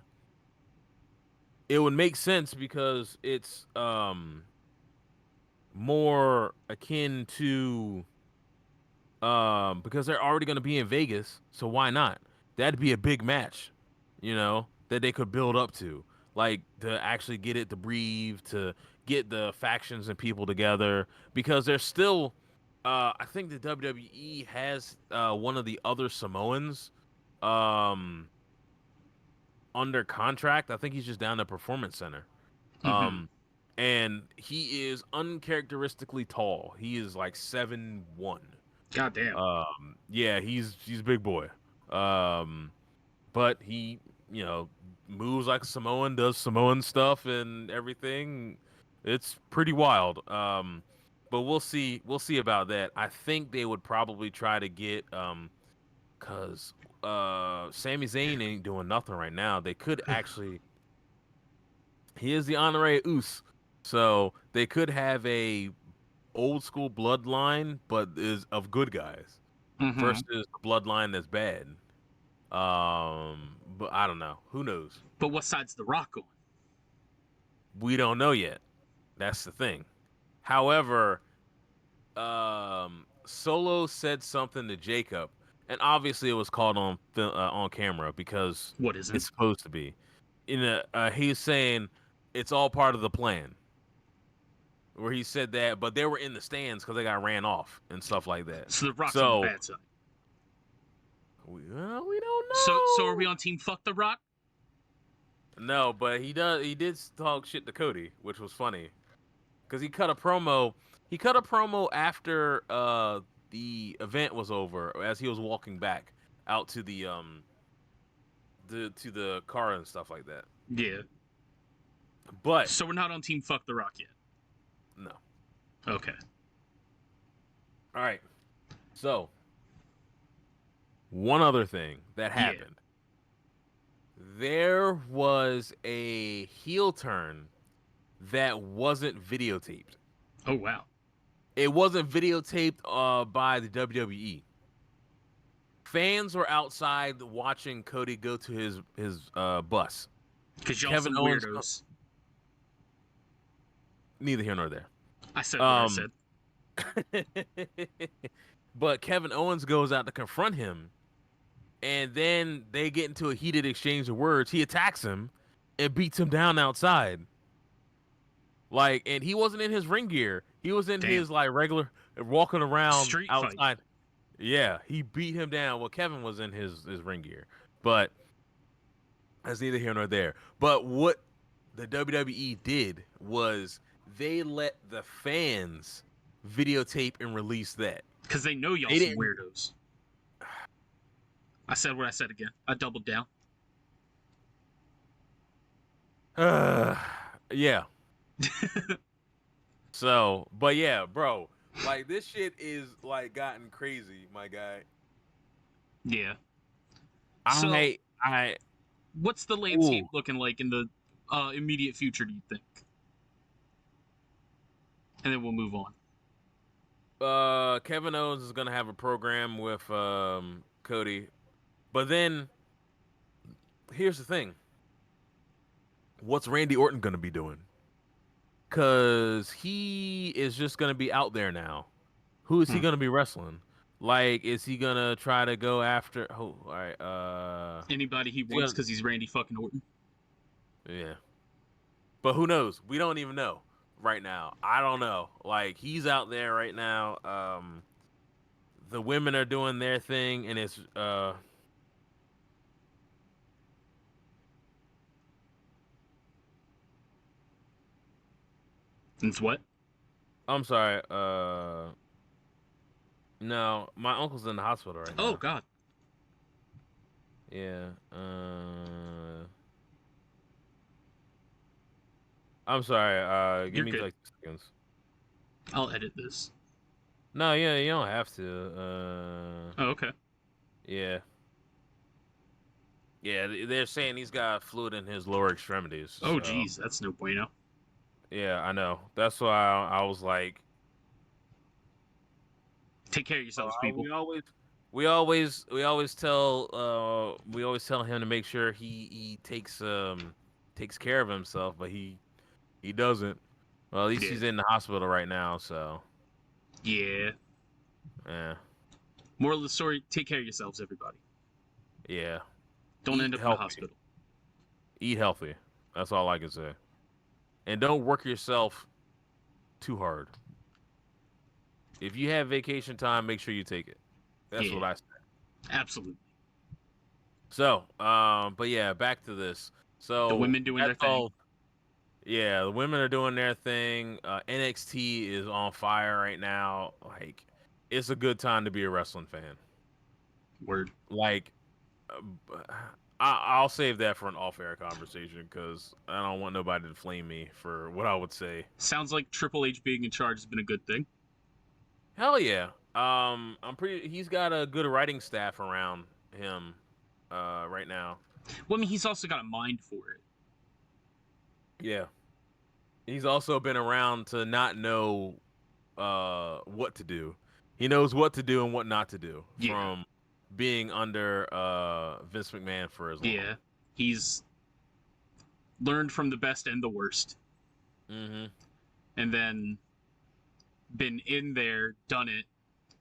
It would make sense because it's more akin to because they're already going to be in Vegas, so why not? That'd be a big match, you know, that they could build up to. Like to actually get it to breathe, to get the factions and people together because there's still I think the WWE has one of the other Samoans um under contract. I think he's just down at Performance Center. Mm-hmm. Um, and he is uncharacteristically tall. He is like 7'1". God damn. Yeah, he's a big boy. Um, but he, you know, moves like a Samoan, does Samoan stuff and everything. It's pretty wild. But we'll see about that. I think they would probably try to get cuz Sami Zayn ain't doing nothing right now. They could actually he is the honorary Uce. So they could have a old school bloodline, but is of good guys Mm-hmm. versus the bloodline that's bad. But I don't know. Who knows? But what side's The Rock on? We don't know yet. That's the thing. However, Solo said something to Jacob, and obviously it was caught on camera because What isn't? it's supposed to be. He's saying it's all part of the plan. Where he said that, but they were in the stands because they got ran off and stuff like that. So The Rock's on the So bad side. we don't So are we know. on Team Fuck The Rock? No, but he did talk shit to Cody, which was funny because he cut a promo. He cut a promo after the event was over, as he was walking back out to the car and stuff like that. Yeah. But So we're not on Team Fuck The Rock yet. no. Okay. All right. So one other thing that Yeah. happened. There was a heel turn that wasn't videotaped. Oh wow. It wasn't videotaped by the WWE. Fans were outside watching Cody go to his bus. Because y'all Kevin some Owens, weirdos. neither here nor there. I said what I said. But Kevin Owens goes out to confront him, and then they get into a heated exchange of words. He attacks him and beats him down outside. Like, and he wasn't in his ring gear. He was in Damn. his like regular walking around Street outside. fight. Yeah, he beat him down. Well, Kevin was in his ring gear, but that's neither here nor there. But what the WWE did was they let the fans videotape and release that. Because they know y'all They some didn't. weirdos. I said what I said again. I doubled down. Yeah. So, but yeah, bro, like this shit is like gotten crazy, my guy. Yeah. I What's the landscape looking like in the immediate future, do you think? And then we'll move on. Kevin Owens is gonna have a program with Cody, but then here's the thing. What's Randy Orton gonna be doing? Cause he is just gonna be out there now. Who is he gonna be wrestling? Like, is he gonna try to go after? Oh, all right. Anybody he wants because he's Randy fucking Orton. Yeah. But who knows? We don't even know right now. I don't know. Like, he's out there right now. The women are doing their thing, and it's It's what? I'm sorry. No, my uncle's in the hospital right now. Oh God. Yeah. I'm sorry. Give You're me good. like 2 seconds. I'll edit this. No, yeah, you don't have to. Oh, okay. Yeah. Yeah, they're saying he's got fluid in his lower extremities. Oh, so. geez, that's no bueno. Yeah, I know. That's why I was like, take care of yourselves, people. we always tell him to make sure he takes care of himself, but he doesn't. Well, at least he's in the hospital right now, so yeah. Moral of the story: take care of yourselves, everybody. Yeah. Don't end up in the hospital. Eat healthy. That's all I can say. And don't work yourself too hard. If you have vacation time, make sure you take it. That's what I say. Absolutely. So, but yeah, back to this. So the women doing their thing. Yeah, the women are doing their thing. NXT is on fire right now. Like, it's a good time to be a wrestling fan. Word. Like, I'll save that for an off-air conversation because I don't want nobody to flame me for what I would say. Sounds like Triple H being in charge has been a good thing. Hell yeah. He's got a good writing staff around him right now. Well, I mean, he's also got a mind for it. Yeah. He's also been around to not know what to do. He knows what to do and what not to do from being under Vince McMahon for as long. Yeah. He's learned from the best and the worst. Mm-hmm. And then been in there, done it,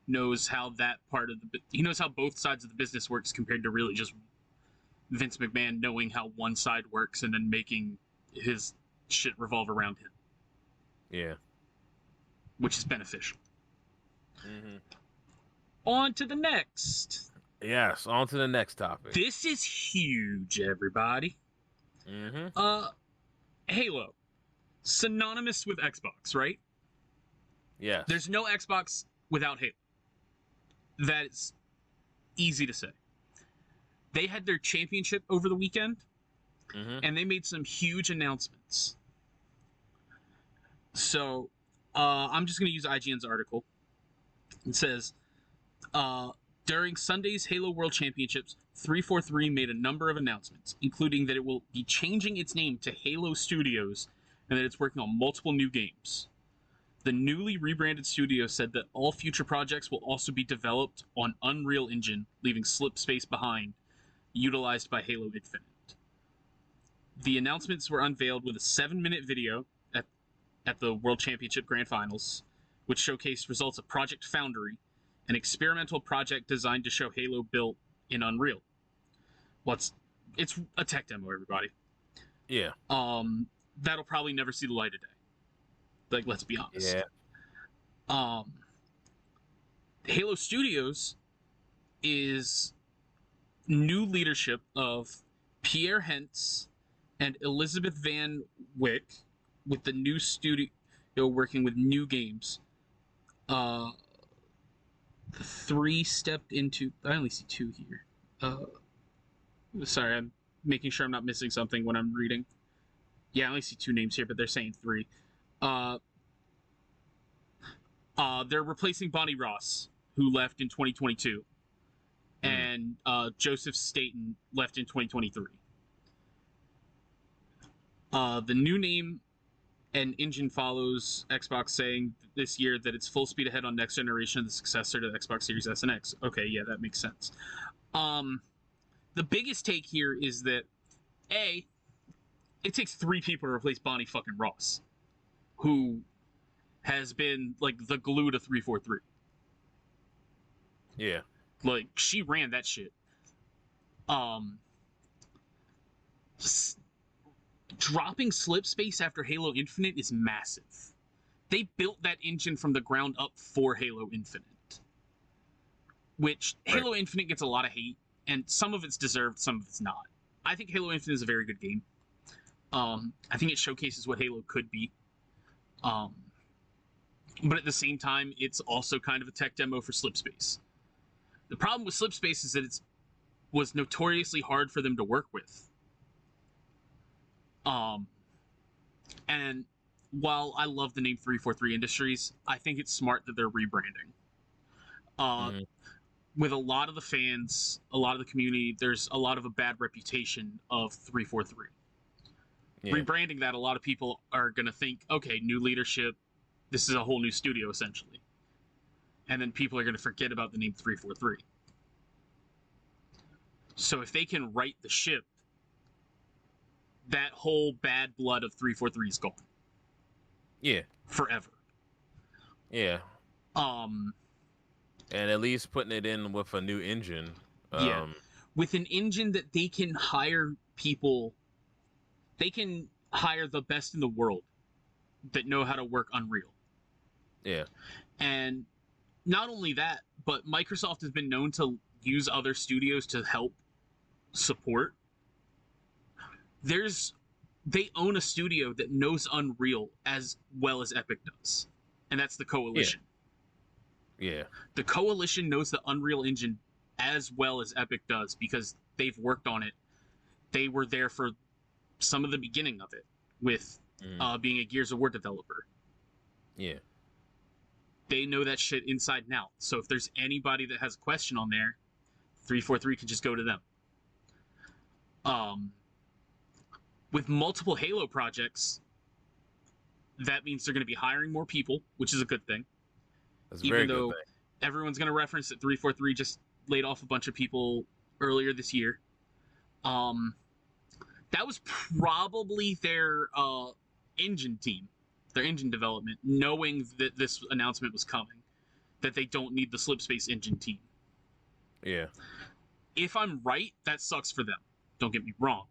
knows how that part of he knows how both sides of the business works compared to really just Vince McMahon knowing how one side works and then making his shit revolve around him. Yeah. Which is beneficial. Mm-hmm. On to the next. Yes, on to the next topic. This is huge, everybody. Mm-hmm. Halo. Synonymous with Xbox, right? Yes. There's no Xbox without Halo. That's easy to say. They had their championship over the weekend, and they made some huge announcements. So, I'm just going to use IGN's article. It says, during Sunday's Halo World Championships, 343 made a number of announcements, including that it will be changing its name to Halo Studios and that it's working on multiple new games. The newly rebranded studio said that all future projects will also be developed on Unreal Engine, leaving Slipspace behind, utilized by Halo Infinite. The announcements were unveiled with a 7-minute video at the World Championship Grand Finals, which showcased results of Project Foundry, an experimental project designed to show Halo built in Unreal. It's a tech demo, everybody. Yeah. That'll probably never see the light of day. Like, let's be honest. Yeah. Halo Studios is new leadership of Pierre Hentz and Elizabeth Van Wyck, with the new studio working with new games. The 3 stepped into... I only see 2 here. Sorry, I'm making sure I'm not missing something when I'm reading. Yeah, I only see 2 names here, but they're saying 3. They're replacing Bonnie Ross, who left in 2022, and Joseph Staten left in 2023. The new name and engine follows Xbox, saying this year that it's full speed ahead on next generation, the successor to the Xbox Series S and X. Okay, yeah, that makes sense. The biggest take here is that it takes 3 people to replace Bonnie fucking Ross, who has been like the glue to 343. Yeah. Like, she ran that shit. Dropping Slip Space after Halo Infinite is massive. They built that engine from the ground up for Halo Infinite, which Halo Infinite gets a lot of hate, and some of it's deserved, some of it's not. I think Halo Infinite is a very good game. I think it showcases what Halo could be. But at the same time, it's also kind of a tech demo for Slip Space. The problem with Slip Space is that it was notoriously hard for them to work with. And while I love the name 343 Industries, I think it's smart that they're rebranding. With a lot of the fans, a lot of the community, there's a lot of a bad reputation of 343. Yeah. Rebranding that, a lot of people are going to think, okay, new leadership, this is a whole new studio, essentially. And then people are going to forget about the name 343. So if they can right the ship, that whole bad blood of 343 is gone. Yeah. Forever. Yeah. And at least putting it in with a new engine. Yeah. With an engine that they can hire people, they can hire the best in the world that know how to work Unreal. Yeah. And not only that, but Microsoft has been known to use other studios to help support. They own a studio that knows Unreal as well as Epic does, and that's the Coalition. Yeah. The Coalition knows the Unreal Engine as well as Epic does because they've worked on it. They were there for some of the beginning of it with being a Gears of War developer. Yeah. They know that shit inside and out. So if there's anybody that has a question on there, 343 can just go to them. With multiple Halo projects, that means they're going to be hiring more people, which is a good thing. That's a very good thing. Everyone's going to reference that 343 just laid off a bunch of people earlier this year. That was probably their engine team, their engine development, knowing that this announcement was coming, that they don't need the Slip Space engine team. Yeah. If I'm right, that sucks for them. Don't get me wrong.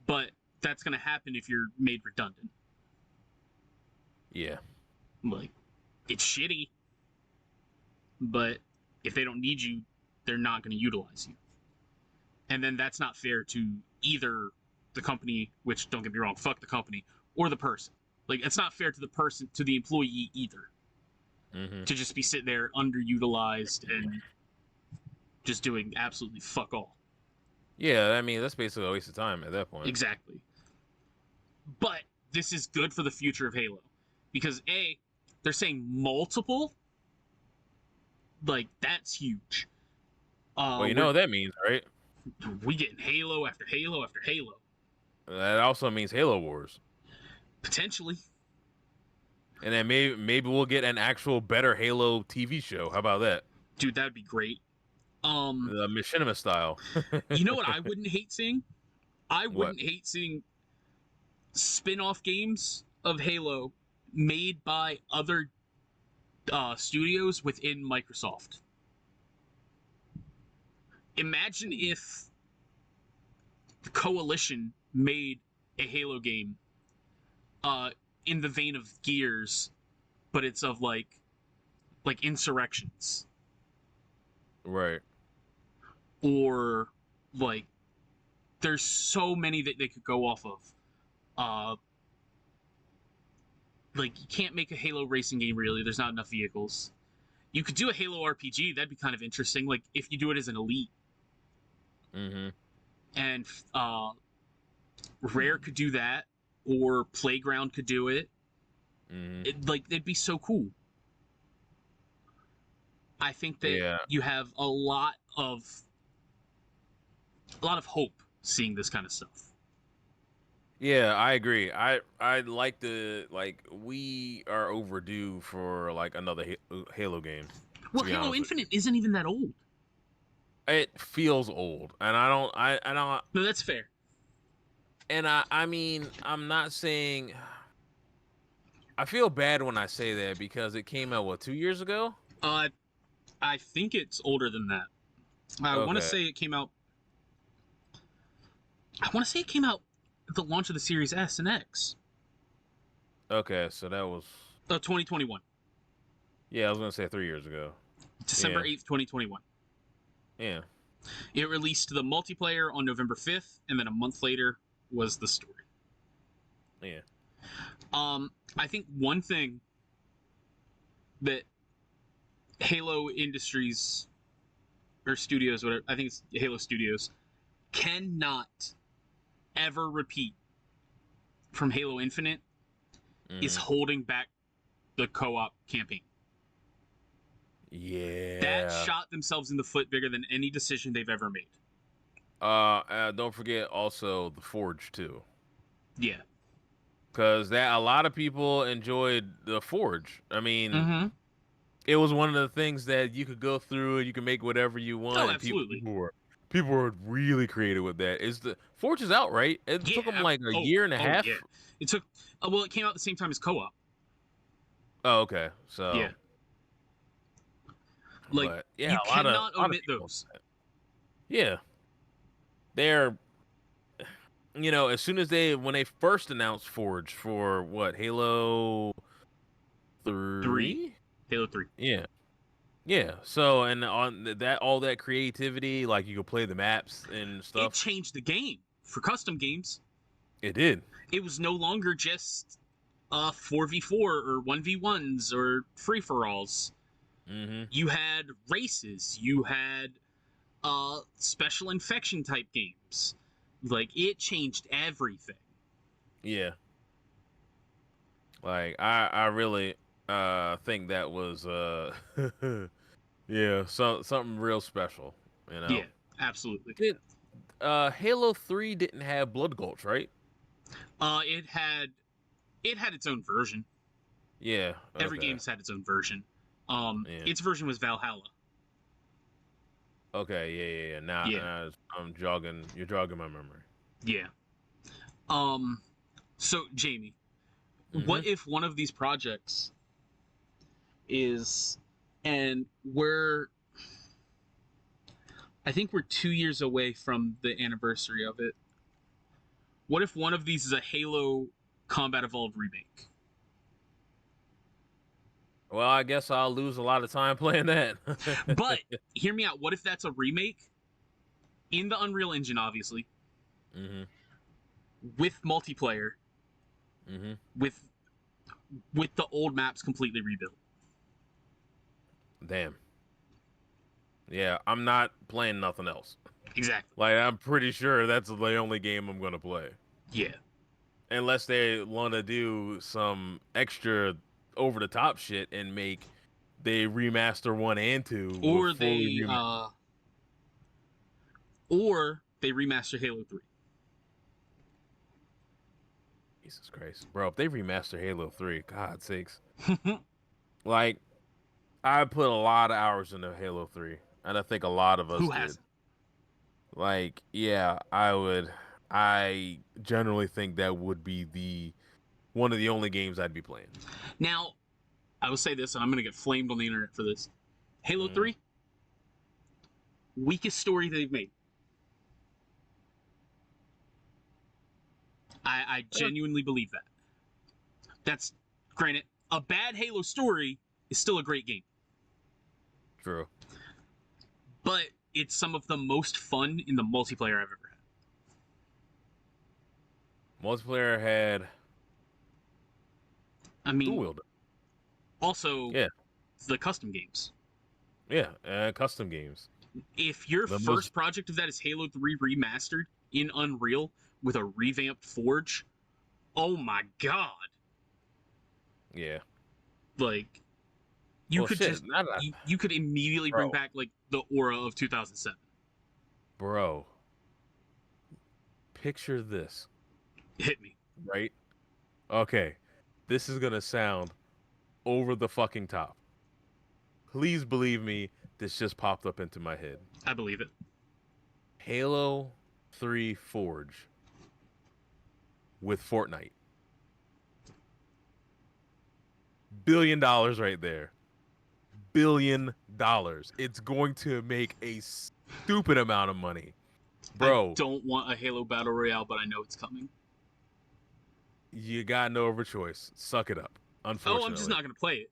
But that's going to happen if you're made redundant. Yeah. Like, it's shitty. But if they don't need you, they're not going to utilize you. And then that's not fair to either the company, which, don't get me wrong, fuck the company, or the person. Like, it's not fair to the person, to the employee either. To just be sitting there underutilized and just doing absolutely fuck all. Yeah, I mean, that's basically a waste of time at that point. Exactly. But this is good for the future of Halo. Because, A, they're saying multiple. Like, that's huge. Well, you know what that means, right? We getting Halo after Halo after Halo. That also means Halo Wars. Potentially. And then maybe we'll get an actual better Halo TV show. How about that? Dude, that would be great. The machinima style. You know what I wouldn't hate seeing? I wouldn't hate seeing spin-off games of Halo made by other studios within Microsoft. Imagine if the Coalition made a Halo game in the vein of Gears, but it's of like Insurrections. Right. Or like there's so many that they could go off of. Like, you can't make a Halo racing game, really. There's not enough vehicles. You could do a Halo RPG. That'd be kind of interesting. Like, if you do it as an Elite. And Rare could do that, or Playground could do it. It'd be so cool. I think that you have a lot of hope seeing this kind of stuff. Yeah, I agree. I like we are overdue for like another Halo game. Well, Halo Infinite isn't even that old. It feels old, and I don't. No, that's fair. And I mean, I'm not saying. I feel bad when I say that because it came out what 2 years ago. Uh, I think it's older than that. I want to Okay. say it came out. I want to say it came out at the launch of the Series S and X. Okay, so that was 2021, yeah. I was gonna say 3 years ago. December Yeah, 8th, 2021. yeah, It released the multiplayer on November 5th, and then a month later was the story. yeah. I think one thing that Halo Industries or Studios, whatever, I think it's Halo Studios, cannot ever repeat from Halo Infinite is Hmm. holding back the co-op campaign. That Yeah. shot themselves in the foot bigger than any decision they've ever made. Don't forget also the Forge too, Yeah. because that a lot of people enjoyed the Forge. I mean, Mm-hmm. it was one of the things that you could go through and you can make whatever you Oh, want, and absolutely. people were really creative with that. Is the Forge is out, right? It Yeah. took them like a Oh. year and a Oh, yeah. half. It took. Well, it came out at the same time as co-op. Oh, okay. Yeah. So, Like but yeah, you cannot a lot of omit people. those. Yeah, they're as soon as when they first announced Forge for what Halo Three. 3. Halo 3. Yeah. Yeah. So and on that all that creativity, like you could play the maps and It stuff. changed the game for custom games. It did. It was no longer just 4v4 or 1v1s or free for alls. Hmm. You had races, you had special infection type games. Like it changed everything. Yeah. Like I really think that was yeah, something real special, you know. Yeah, absolutely. Did Halo 3 didn't have Blood Gulch, right? It had its own version. Yeah. Every Okay. game's had its own version. Yeah. Its version was Valhalla. Okay, yeah. Now, Yeah, I'm jogging. You're jogging my memory. yeah. Um, so Jamie, Hmm. what if one of these projects is, and I think we're 2 years away from the anniversary of it. What if one of these is a Halo Combat Evolved remake? Well, I guess I'll lose a lot of time playing that. But hear me out. What if that's a remake in the Unreal Engine, obviously, Hmm. with multiplayer, Hmm. with the old maps completely rebuilt? Damn. Yeah, I'm not playing nothing else. Exactly. Like, I'm pretty sure that's the only game I'm gonna play, Yeah. unless they want to do some extra over the top shit and they remaster 1 and 2 with Or fully they remaster Halo 3. Jesus Christ, bro! If they remaster Halo 3, God sakes, like I put a lot of hours into Halo 3, and I think a lot of us Who did. hasn't? Like, yeah, I would. I generally think that would be the one of the only games I'd be playing. Now, I will say this, and I'm going to get flamed on the internet for this. Halo Hmm. 3, weakest story they've made. I genuinely believe that. That's granted, a bad Halo story is still a great game, True. but it's some of the most fun in the multiplayer I've ever Multiplayer had had. I dual mean, wielder. also Yeah, the custom games. yeah, custom games. If your The most. first project of that is Halo 3 remastered in Unreal with a revamped Forge, oh my god. Yeah. Like you Well, could shit. just Not a you could immediately bring bro, back like the aura of 2007. bro. Picture this, Hit me. right? Okay, this is gonna sound over the fucking top. Please believe me, this just popped up into my head. I believe it. Halo 3 Forge with Fortnite. $1 billion right there. $1 billion. It's going to make a stupid amount of money. Bro. I don't want a Halo Battle Royale, but I know it's coming. You got no other choice. Suck it up. Unfortunately. Oh, I'm just not going to play it.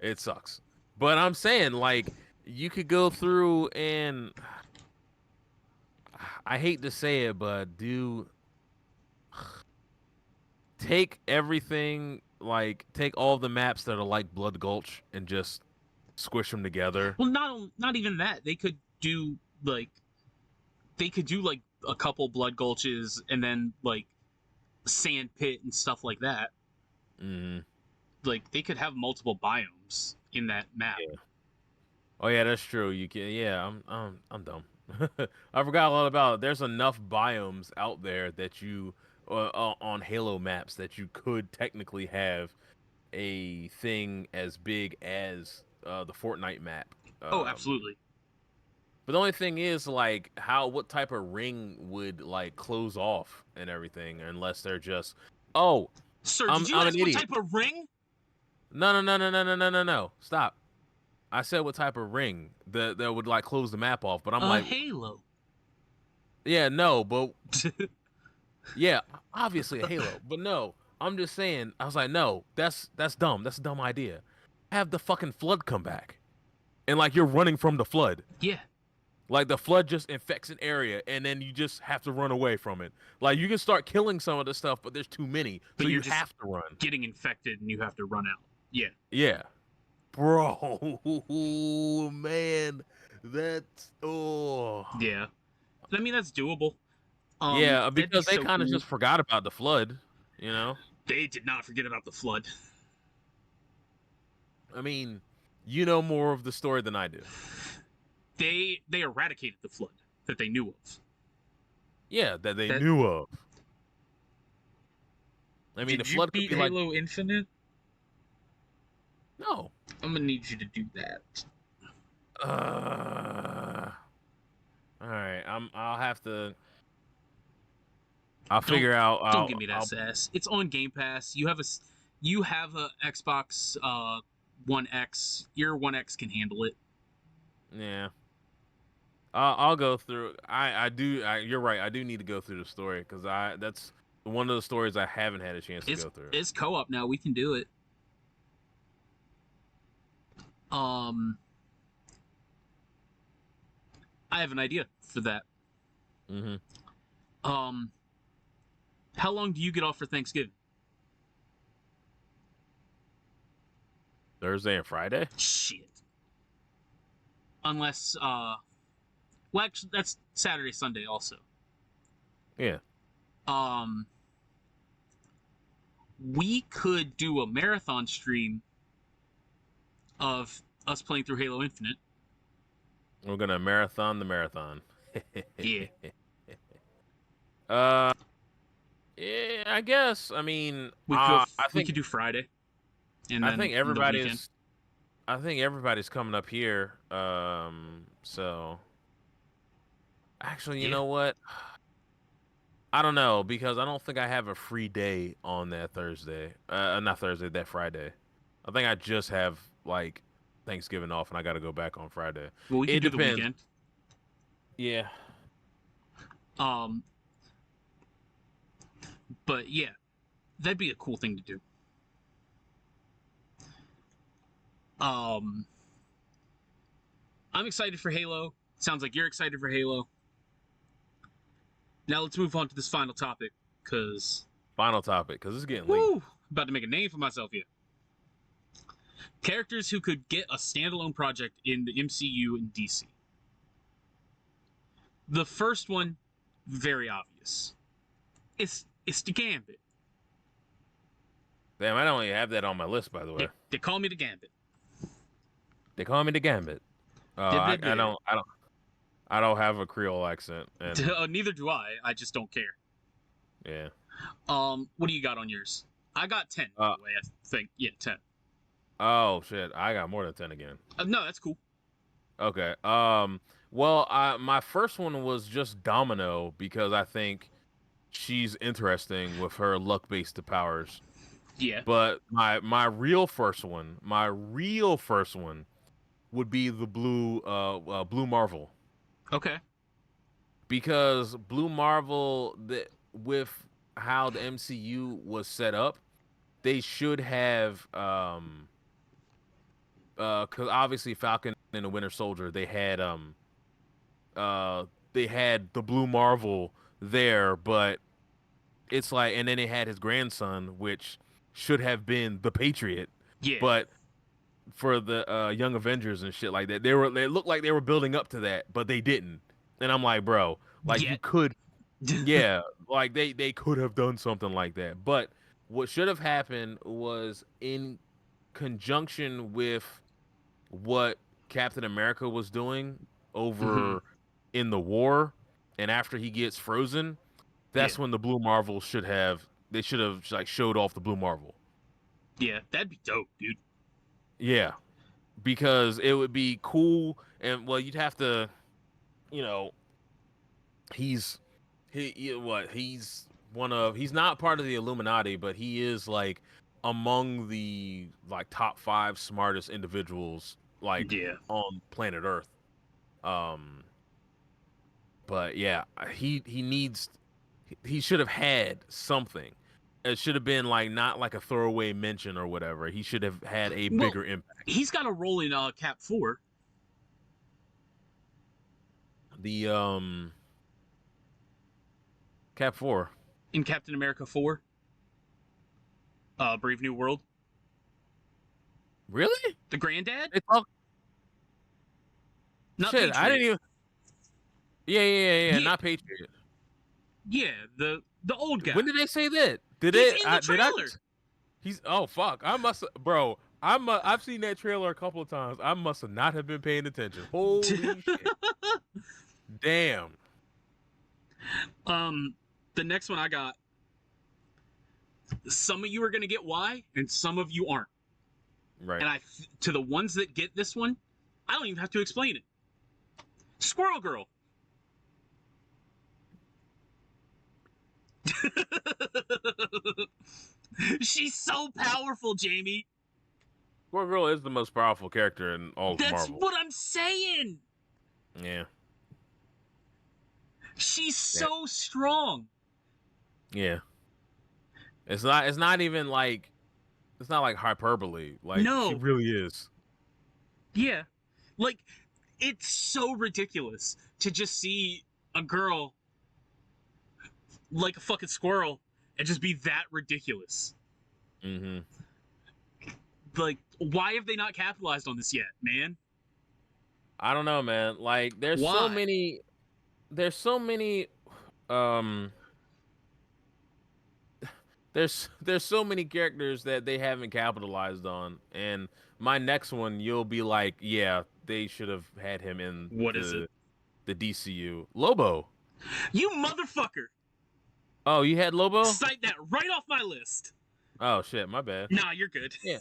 It sucks. But I'm saying, like, you could go through and... I hate to say it, but take everything, like, take all the maps that are like Blood Gulch and just squish them together. Well, not even that. They could do, like, a couple Blood Gulches and then, like, Sand Pit and stuff like that. Mm-hmm. Like, they could have multiple biomes in that map. Yeah. Oh yeah, that's true. You can. Yeah, I'm dumb. I forgot a lot about it. There's enough biomes out there that you on Halo maps that you could technically have a thing as big as the Fortnite map. Oh, absolutely. But the only thing is, like, what type of ring would like close off and everything, unless they're just, oh, sir, I'm did you an ask what idiot. type of ring? No. Stop. I said what type of ring that would like close the map off, but I'm like Halo. Yeah, no, but yeah, obviously a Halo, but no. I'm just saying. I was like, no, that's dumb. That's a dumb idea. Have the fucking flood come back, and like you're running from the flood. Yeah. Like the flood just infects an area, and then you just have to run away from it. Like you can start killing some of the stuff, but there's too many, so you have to run. Getting infected, and you have to run out. Yeah. Yeah. Bro, man, that's Yeah. I mean, that's doable. Yeah, because they so kind of cool. just forgot about the flood, you know? They did not forget about the flood. I mean, you know more of the story than I do. They eradicated the flood that they knew of. Yeah, that they knew of. I mean, the flood could be like Halo Infinite? No. I'm gonna need you to do that. All right, I'll have to. I'll figure out. Don't give me that sass. It's on Game Pass. You have a Xbox One X. Your One X can handle it. Yeah. I'll go through. I do. You're right. I do need to go through the story because that's one of the stories I haven't had a chance to go through. It's co-op now. We can do it. I have an idea for that. Mm-hmm. How long do you get off for Thanksgiving? Thursday and Friday? Shit. Unless, well, actually, that's Saturday, Sunday also. Yeah. We could do a marathon stream of us playing through Halo Infinite. We're gonna marathon the marathon. Yeah. Yeah, I guess. I mean, we could do Friday. And I think everybody's coming up here. So actually, you know what? I don't know because I don't think I have a free day on that Thursday. Not Thursday, that Friday. I think I just have like Thanksgiving off, and I got to go back on Friday. Well, we can do the weekend. Yeah. But yeah, that'd be a cool thing to do. I'm excited for Halo. Sounds like you're excited for Halo. Now let's move on to this final topic, because it's getting late. About to make a name for myself here. Characters who could get a standalone project in the MCU and DC. The first one, very obvious. It's the Gambit. Damn, I don't even have that on my list, by the way. They call me the Gambit. They call me the Gambit. I don't have a Creole accent. And... neither do I. I just don't care. Yeah. What do you got on yours? I got 10, by the way, I think. Yeah, 10. Oh, shit. I got more than 10 again. No, that's cool. Okay. Well, my first one was just Domino because I think she's interesting with her luck-based powers. Yeah. But my real first one, would be the Blue Marvel, Okay. because Blue Marvel, with how the MCU was set up, they should have because obviously Falcon and the Winter Soldier, they had the Blue Marvel there, but it's like, and then they had his grandson, which should have been the Patriot, Yeah. but for the Young Avengers and shit like that, they looked like they were building up to that, but they didn't. And I'm like, bro, like you Yet. could, yeah, like they could have done something like that. But what should have happened was, in conjunction with what Captain America was doing Hmm. over in the war, and after he gets frozen, Yeah. that's when the Blue Marvel they should have like showed off the Blue Marvel. Yeah. That'd be dope, dude. Yeah, because it would be cool, and well, you'd have to, you know, he's he's not part of the Illuminati, but he is like among the like top 5 smartest individuals like Yeah. on planet Earth. Um, but yeah, he should have had something. It should have been like not like a throwaway mention or whatever. He should have had a Well, bigger impact. he's got a role in Cap 4. The Cap 4. In Captain America 4. Brave New World. Really? The granddad? They talk Not shit. Patriot. I didn't even. Yeah. Yeah. Not Patriot. Yeah, the old guy. When did they say that? Did He's it? in the Did I? trailer. He's. Oh fuck! I must, bro. I've seen that trailer a couple of times. I must have not have been paying attention. Holy shit! Damn. The next one I got. Some of you are gonna get why, and some of you aren't. Right. And to the ones that get this one, I don't even have to explain it. Squirrel Girl. She's so powerful, Jamie. Squirrel Girl is the most powerful character in all of That's Marvel. what I'm saying. Yeah. She's so strong. Yeah. It's not even like, it's not like hyperbole. Like, No. she really is. Yeah. Like, it's so ridiculous to just see a girl like a fucking squirrel and just be that ridiculous. Mm-hmm. Like, why have they not capitalized on this yet, man? I don't know, man. Like, there's so many there's so many characters that they haven't capitalized on, and my next one, you'll be like, yeah, they should have had him in the DCU. Lobo. You motherfucker. Oh, you had Lobo? Cite that right off my list. Oh shit, my bad. Nah, you're good. Yeah.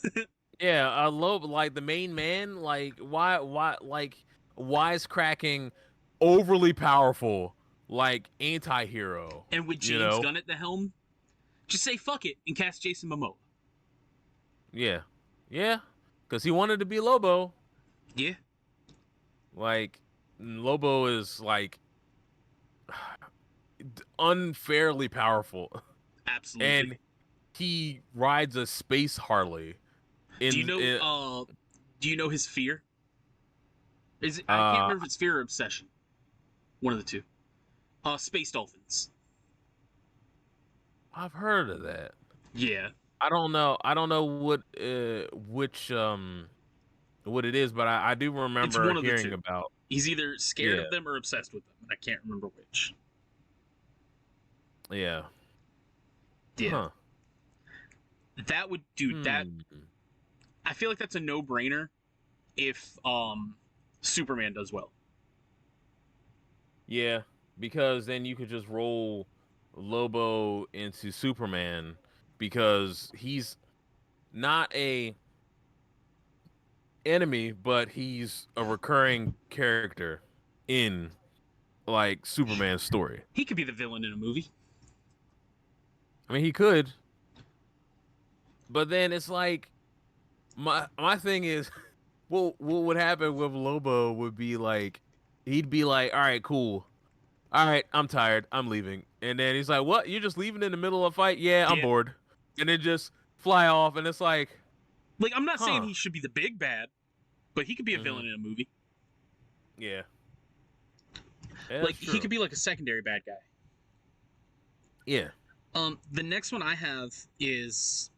Yeah, Lobo, like the main man, like why like wisecracking, overly powerful, like anti-hero. And with James Gunn at the helm, just say fuck it and cast Jason Momoa. Yeah. Yeah. Because he wanted to be Lobo. Yeah. Like, Lobo is like unfairly powerful. Absolutely. And he rides a space Harley. Do you know his fear? I can't remember if it's fear or obsession. One of the two. Space dolphins. I've heard of that. Yeah. I don't know what what it is, but I do remember hearing about. He's either scared of them or obsessed with them, and I can't remember which. Yeah. Yeah. Huh. That would, dude, that I feel like that's a no-brainer if Superman does well. Yeah, because then you could just roll Lobo into Superman, because he's not a enemy, but he's a recurring character in like Superman's story. He could be the villain in a movie. I mean, he could, but then it's like my thing is, well, what would happen with Lobo would be like, he'd be like, all right, cool. All right, I'm tired. I'm leaving. And then he's like, what? You're just leaving in the middle of a fight? Yeah, I'm Yeah. bored. And then just fly off. And it's like, Like, I'm not saying huh. he should be the big bad, but he could be a Hmm. villain in a movie. Yeah. Yeah, Like, that's he true. could be like a secondary bad guy. Yeah. The next one I have is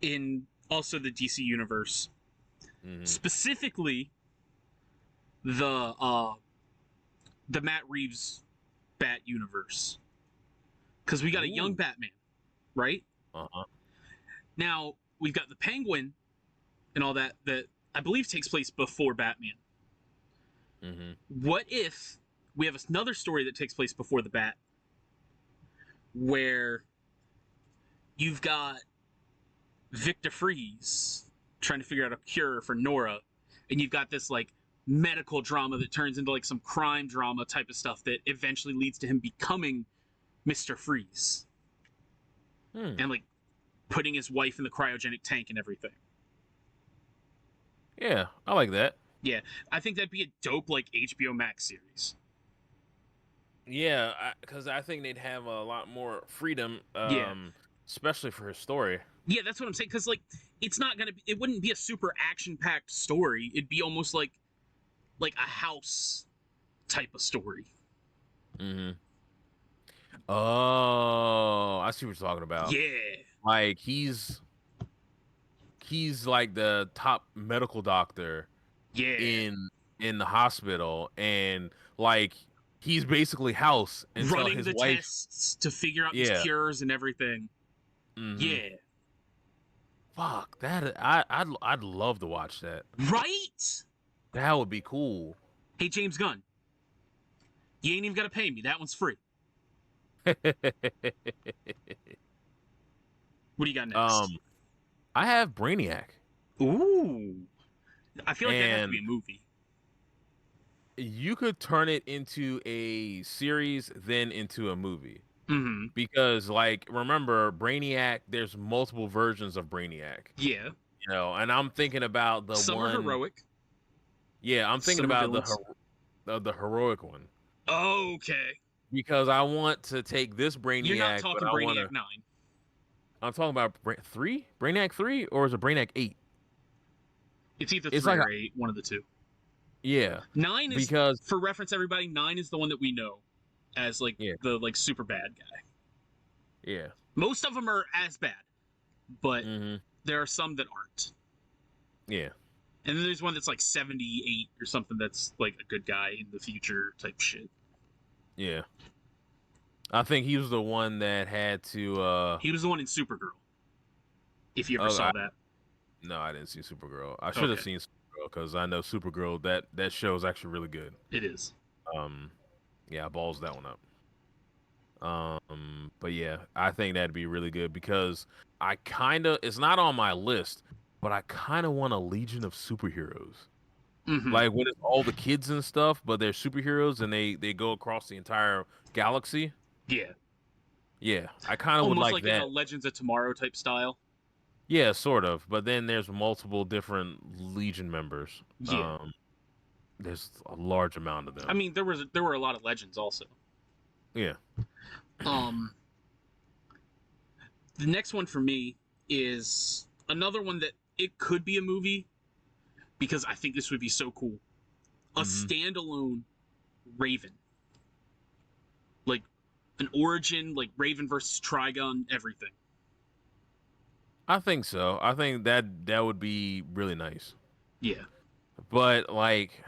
in also the DC universe, Hmm. specifically the the Matt Reeves Bat universe, because we got a young Ooh. Batman, right? Uh-huh. Now we've got the Penguin and all that I believe takes place before Batman. Hmm. What if we have another story that takes place before the Bat, where you've got Victor Freeze trying to figure out a cure for Nora, and you've got this like medical drama that turns into like some crime drama type of stuff that eventually leads to him becoming Mr. Freeze Hmm. and like putting his wife in the cryogenic tank and everything. Yeah, I like that. Yeah, I think that'd be a dope like HBO Max series. Yeah, because I think they'd have a lot more freedom, Yeah, especially for his story. yeah, that's what I'm saying. Because like, it's not gonna be, it wouldn't be a super action packed story. It'd be almost like a house type of story. Hmm. Oh, I see what you're talking about. Yeah, Like he's like the top medical doctor yeah. in the hospital, and like he's basically house until Running his the wife. tests to figure out these Yeah. cures and everything. Hmm. Yeah. Fuck that. I'd love to watch that. Right? That would be cool. Hey, James Gunn, you ain't even got to pay me. That one's free. What do you got next? um, I have Brainiac, Ooh. I feel like that'd have to be and a movie. you could turn it into a series, then into a movie. Mm-hmm. Because, like, remember, Brainiac, there's multiple versions of Brainiac, Yeah. and I'm thinking about the Some are one. heroic, Yeah, I'm thinking some are about villains. the heroic one, Okay. because I want to take this You're not Brainiac, but talking I want Brainiac to. 9. I'm talking about three, Brainiac 3, or is it Brainiac 8? It's either It's 3 like, or 8, one of the two. yeah, 9 is, because for reference, everybody, 9 is the one that we know as, like, yeah, the, like, super bad guy. yeah, Most of them are as bad, but hmm, there are some that aren't. yeah, And then there's one that's like 78 or something that's like a good guy in the future type shit. yeah. I think he was the one that had to. He was the one in Supergirl, if you ever Oh, saw that. no, I didn't see Supergirl. I should have Okay, seen Supergirl because I know Supergirl. That show is actually really good. it is. Um, yeah, I balls that one up. But yeah, I think that'd be really good because I kind of, it's not on my list, but I kind of want a Legion of Superheroes. Mm-hmm. Like when it's all the kids and stuff, but they're superheroes and they go across the entire galaxy. Yeah, Yeah, I kind of would almost like like in a that. Legends of Tomorrow type style. Yeah, sort of. But then there's multiple different Legion members. Yeah, There's a large amount of I them. mean there were a lot of legends also. Yeah. Um, the next one for me is another one that it could be a movie because I think this would be so cool. A Hmm. standalone Raven, like an origin, like Raven versus Trigon, everything. I think so. I think that would be really nice. Yeah. But like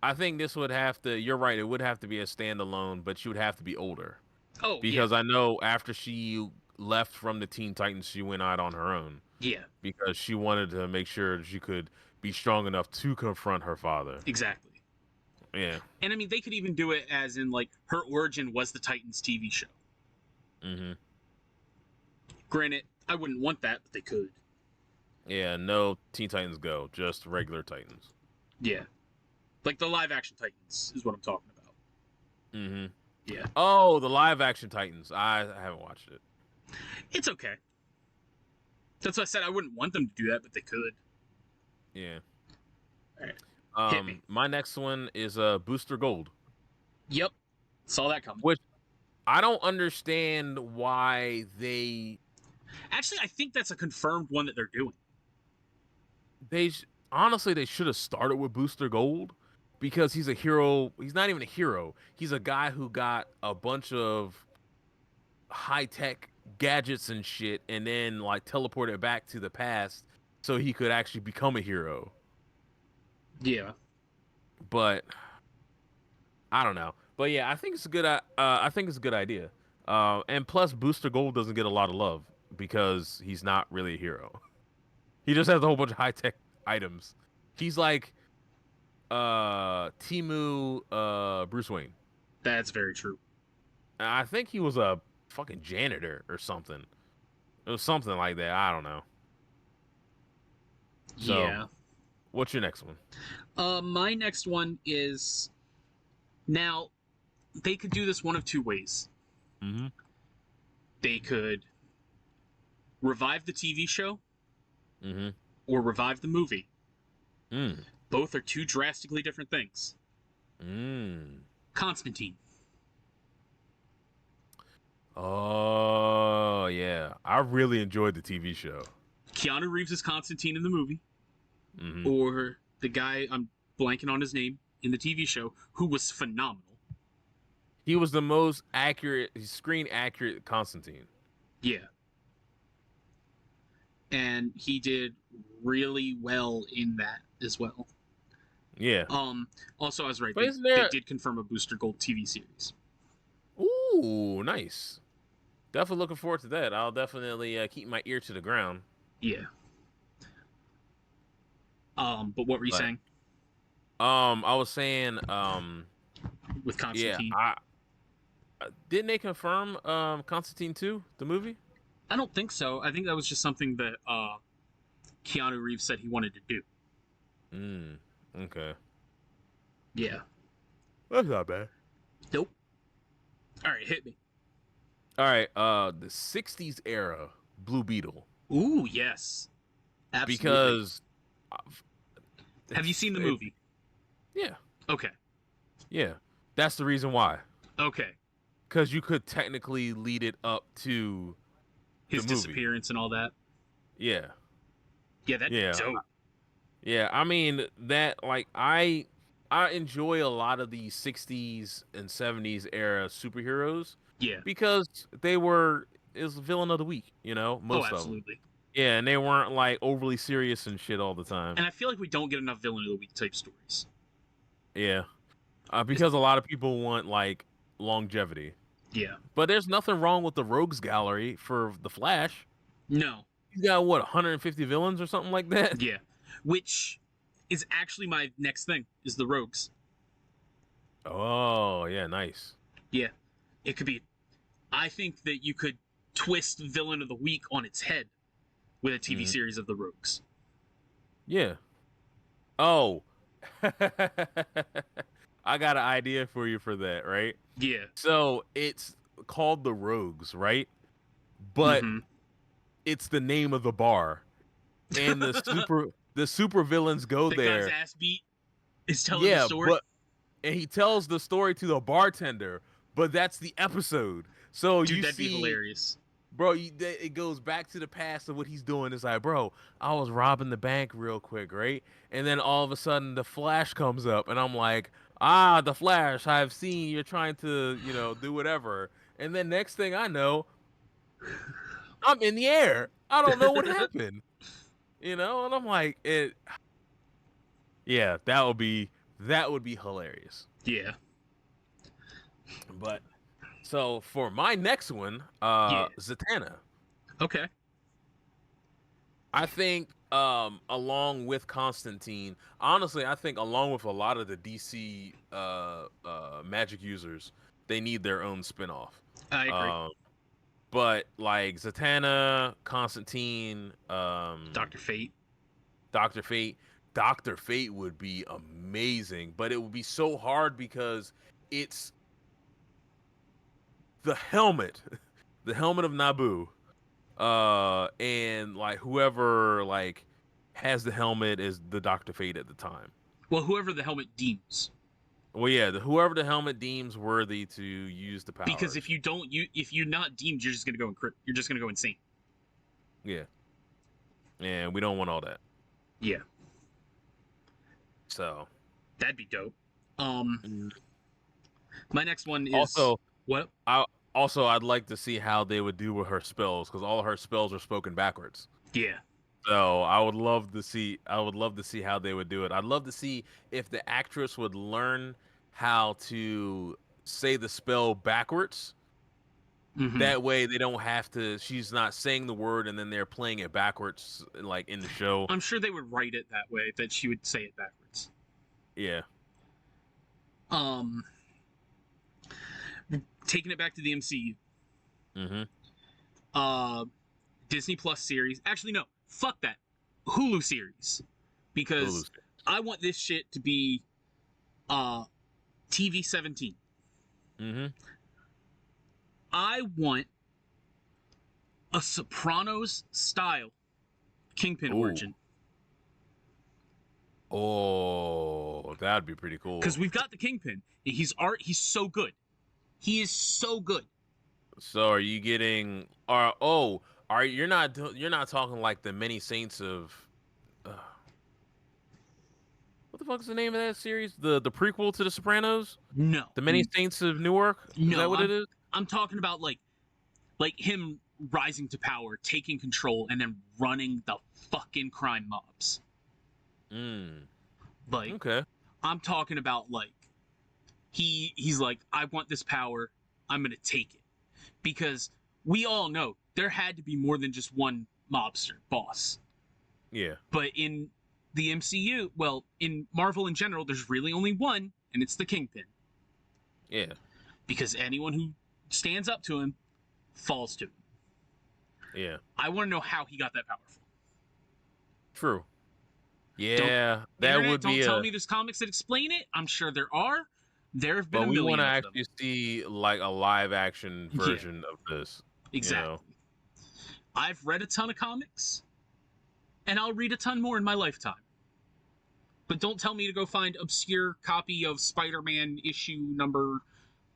I think this would have to, you're right, it would have to be a standalone, but she would have to be older. Oh yeah, Because I know after she left from the Teen Titans, she went out on her own yeah, because she wanted to make sure she could be strong enough to confront her father. exactly. Yeah. And I mean, they could even do it as in like her origin was the Titans TV show. Hmm. Granted, I wouldn't want that, but they could. Yeah, no Teen Titans Go, just regular Titans. Yeah, like the live action Titans is what I'm talking about. Hmm. Yeah. Oh, the live action Titans. I haven't watched it. It's okay. That's why I said I wouldn't want them to do that, but they could. Yeah. All right. Hit me. My next one is Booster Gold. Yep. Saw that coming. Which I don't understand why they Actually, I think that's a confirmed one that they're doing. honestly they should have started with Booster Gold because he's a hero. He's not even a hero. He's a guy who got a bunch of high-tech gadgets and shit and then like teleported back to the past so he could actually become a hero. Yeah. But I don't know. But yeah, I think it's a good I think it's a good idea. And plus Booster Gold doesn't get a lot of love because he's not really a hero. He just has a whole bunch of high-tech items. He's like Timu Bruce Wayne. That's very true. I think he was a fucking janitor or something. It was something like that. I don't know. So, Yeah. what's your next one? My next one is now they could do this one of two ways. Mm-hmm. They could revive the TV show Mm-hmm. or revive the movie. Mm. Both are two drastically different things. Mm. Constantine. Oh yeah, I really enjoyed the TV show. Keanu Reeves is Constantine in the movie, Mm-hmm. or the guy, I'm blanking on his name, in the TV show, who was phenomenal. He was the most accurate, screen accurate Constantine. Yeah. And he did really well in that as well. Yeah. Also, I was right. But They, isn't there... they did confirm a Booster Gold TV series. Ooh, nice. Definitely looking forward to that. I'll definitely keep my ear to the ground. Yeah. But what were you saying? I was saying, with Constantine? Yeah, didn't they confirm Constantine 2, the movie? I don't think so. I think that was just something that Keanu Reeves said he wanted to do. Okay. Yeah. That's not bad. Nope. All right, hit me. All right, the 60s era Blue Beetle. Ooh, yes. Absolutely. Because have you seen the movie? Yeah. Okay. Yeah. That's the reason why. Okay. Because you could technically lead it up to his disappearance and all that. Yeah. Yeah, that's dope. Yeah, I mean that like I enjoy a lot of the 60s and 70s era superheroes. Yeah. Because it was villain of the week, you know, most of them. Yeah, and they weren't like overly serious and shit all the time. And I feel like we don't get enough villain of the week type stories. Yeah. Because a lot of people want like longevity. Yeah. But there's nothing wrong with the Rogues Gallery for the Flash. No. He's got what, 150 villains or something like that? Yeah. Which is actually my next thing, is the Rogues. Oh, yeah, nice. Yeah. It could be, I think that you could twist villain of the week on its head with a TV series of the Rogues. Yeah. Oh. I got an idea for you for that, right? Yeah. So it's called the Rogues, right? But it's the name of the bar. And the super villains go there. The guy's ass beat is telling the story. And he tells the story to the bartender, but that's the episode. So dude, that'd be hilarious. Bro, it goes back to the past of what he's doing. It's like, bro, I was robbing the bank real quick, right? And then all of a sudden the Flash comes up and I'm like, the Flash, I've seen you're trying to, do whatever. And then next thing I know, I'm in the air. I don't know what happened. And I'm like, yeah, that would be hilarious. Yeah. But so for my next one, Zatanna. Okay. I think along with Constantine, honestly, I think along with a lot of the DC magic users, they need their own spinoff. I agree. But like Zatanna, Constantine, Dr. Fate. Dr. Fate would be amazing, but it would be so hard because it's the helmet, the helmet of Naboo, and like whoever like has the helmet is the Dr. Fate at the time. Well, whoever the helmet deems. Well, yeah, whoever the helmet deems worthy to use the powers. Because if you're not deemed, you're just gonna go you're just gonna go insane. Yeah, and we don't want all that. Yeah. So that'd be dope. My next one is also what? I'd like to see how they would do with her spells because all of her spells are spoken backwards. Yeah. So I would love to see how they would do it. I'd love to see if the actress would learn how to say the spell backwards. Mm-hmm. That way they don't have to. She's not saying the word and then they're playing it backwards, like in the show. I'm sure they would write it that way, that she would say it backwards. Yeah. Taking it back to the MCU. Mm-hmm. Disney Plus series. Actually, no. Fuck that. Hulu series. Because I want this shit to be TV-17. Mm-hmm. I want a Sopranos style Kingpin origin. Oh, that'd be pretty cool. Because we've got the Kingpin. He's so good. He is so good. So are you getting? You're not talking like the Many Saints of? What the fuck is the name of that series? The prequel to The Sopranos? No. The Many Saints of Newark? No. Is that what it is? I'm talking about like him rising to power, taking control, and then running the fucking crime mobs. Like, okay. I'm talking about like he's like, I want this power, I'm gonna take it. Because we all know there had to be more than just one mobster boss. Yeah. But in the MCU, well, in Marvel in general, there's really only one, and it's the Kingpin. Yeah. Because anyone who stands up to him falls to him. Yeah. I want to know how he got that powerful. True. Yeah, that would be. Don't tell me there's comics that explain it. I'm sure there are. There have been a million. But we want to actually see like a live action version of this. Exactly. You know? I've read a ton of comics, and I'll read a ton more in my lifetime. But don't tell me to go find obscure copy of Spider-Man issue number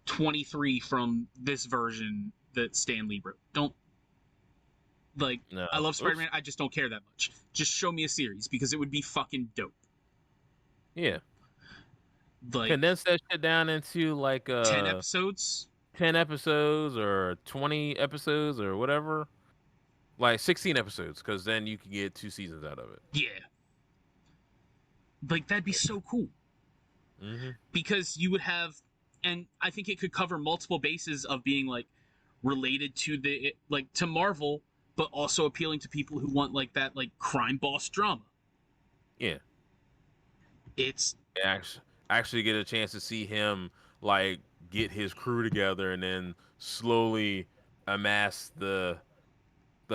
23 from this version that Stan Lee wrote. Don't. Like, no. I love Spider-Man, I just don't care that much. Just show me a series, because it would be fucking dope. Yeah. Like, condense that shit down into, like, 10 episodes? 10 episodes, or 20 episodes, or whatever. Like, 16 episodes, because then you can get 2 seasons out of it. Yeah. Like, that'd be so cool. Mm-hmm. Because you would have, and I think it could cover multiple bases of being, like, related to to Marvel, but also appealing to people who want like that like crime boss drama. Yeah. It's actually get a chance to see him like get his crew together and then slowly amass the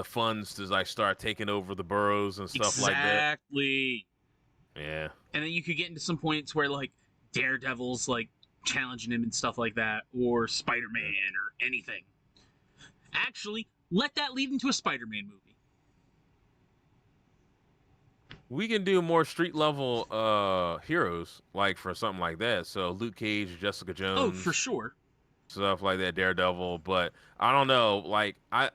funds to like start taking over the boroughs and stuff like that. Exactly. Yeah. And then you could get into some points where like Daredevil's like challenging him and stuff like that, or Spider-Man or anything. Actually, let that lead into a Spider-Man movie. We can do more street level heroes like for something like that. So Luke Cage, Jessica Jones. Oh, for sure. Stuff like that, Daredevil. But I don't know. Like I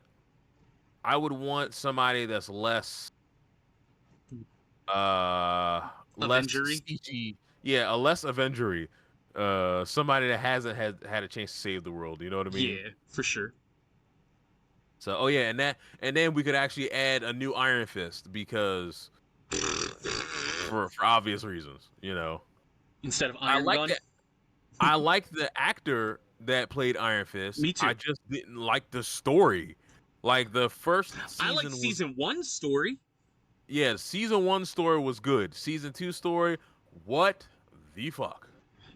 would want somebody that's less Avengery? CG. Yeah, a less Avengery. Somebody that hasn't had a chance to save the world. You know what I mean? Yeah, for sure. So, and then we could actually add a new Iron Fist because for obvious reasons, you know. Instead of Iron Gun. I like the actor that played Iron Fist. Me too. I just didn't like the story. Like the first season. I like season 1 story. Yeah, season 1 story was good. Season 2 story, what the fuck?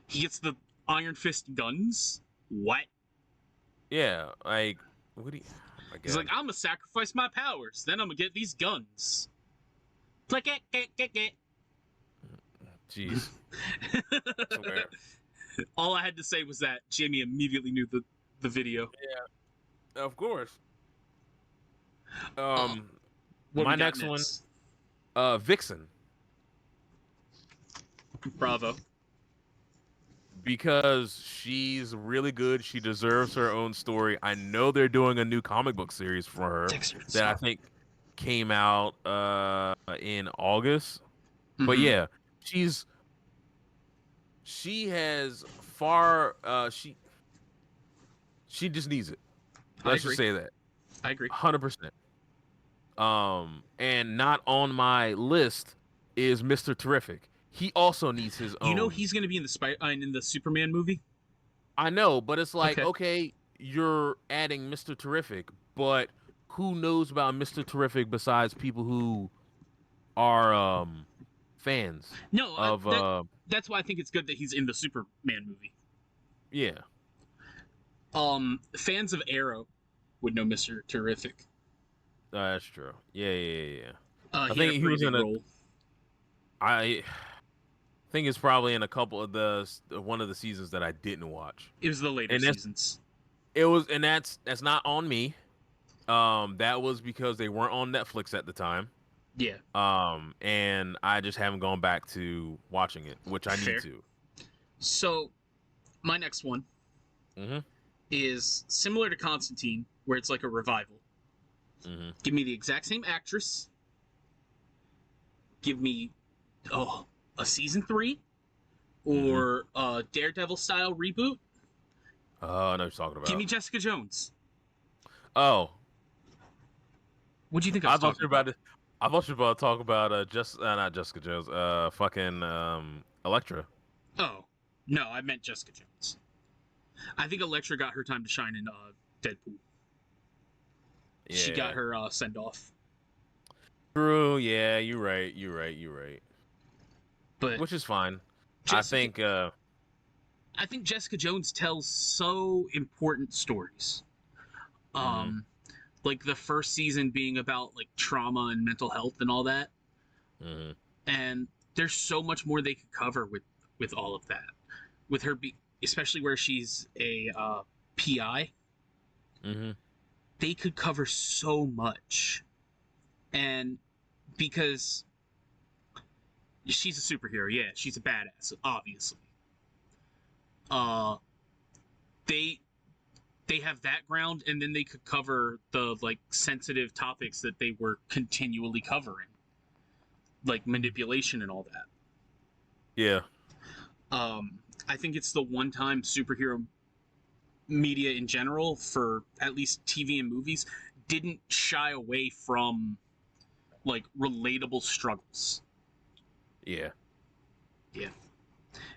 He gets the Iron Fist guns? What? Yeah, like what do you? He's like, I'm gonna sacrifice my powers, then I'm gonna get these guns. Click it. Jeez. All I had to say was that Jimmy immediately knew the the video. Yeah, of course. What My we got next one, next? Vixen, Bravo. because she's really good. She deserves her own story. I know they're doing a new comic book series for her Dexter. that I think came out in August. But Mm-hmm. yeah, she has far she just needs it. I Let's just agree. say that. I agree. 100%. And not on my list is Mr. Terrific. He also needs his You know own. he's gonna be in the Superman movie. I know, but it's like, Okay. okay, you're adding Mr. Terrific, but who knows about Mr. Terrific besides people who are fans No, of that's why I think it's good that he's in the Superman movie. yeah. Fans of Arrow would know Mr. Terrific. That's true. Yeah. I He had think a he pretty was big in a role. I think it's probably in a couple of the one of the seasons that I didn't watch. It was the later And seasons. that's not on me. That was because they weren't on Netflix at the time. Yeah. And I just haven't gone back to watching it, which I need Fair. to. So, my next one Mm-hmm. is similar to Constantine, where it's like a revival. Mm-hmm. Give me the exact same actress. Give me a season 3 or a Daredevil style reboot. Oh, I know what you're talking about. Give me Jessica Jones. Oh, What do you think I I was thought talking you were about to. I thought you were about to talk about not Jessica Jones. Fucking Elektra. Oh, no, I meant Jessica Jones. I think Elektra got her time to shine in Deadpool. Yeah. She got her send off. True. Yeah, you're right. But Which is fine. Jessica, I think Jessica Jones tells so important stories. Like the first season being about like trauma and mental health and all that. Mm-hmm. And there's so much more they could cover with all of that. With her especially where she's a PI. Mm-hmm. They could cover so much. And because she's a superhero, yeah, she's a badass, obviously. Uh they have that ground, and then they could cover the like sensitive topics that they were continually covering, like manipulation and all that. Yeah. I think it's the one time superhero media in general, for at least TV and movies, didn't shy away from like relatable struggles. Yeah.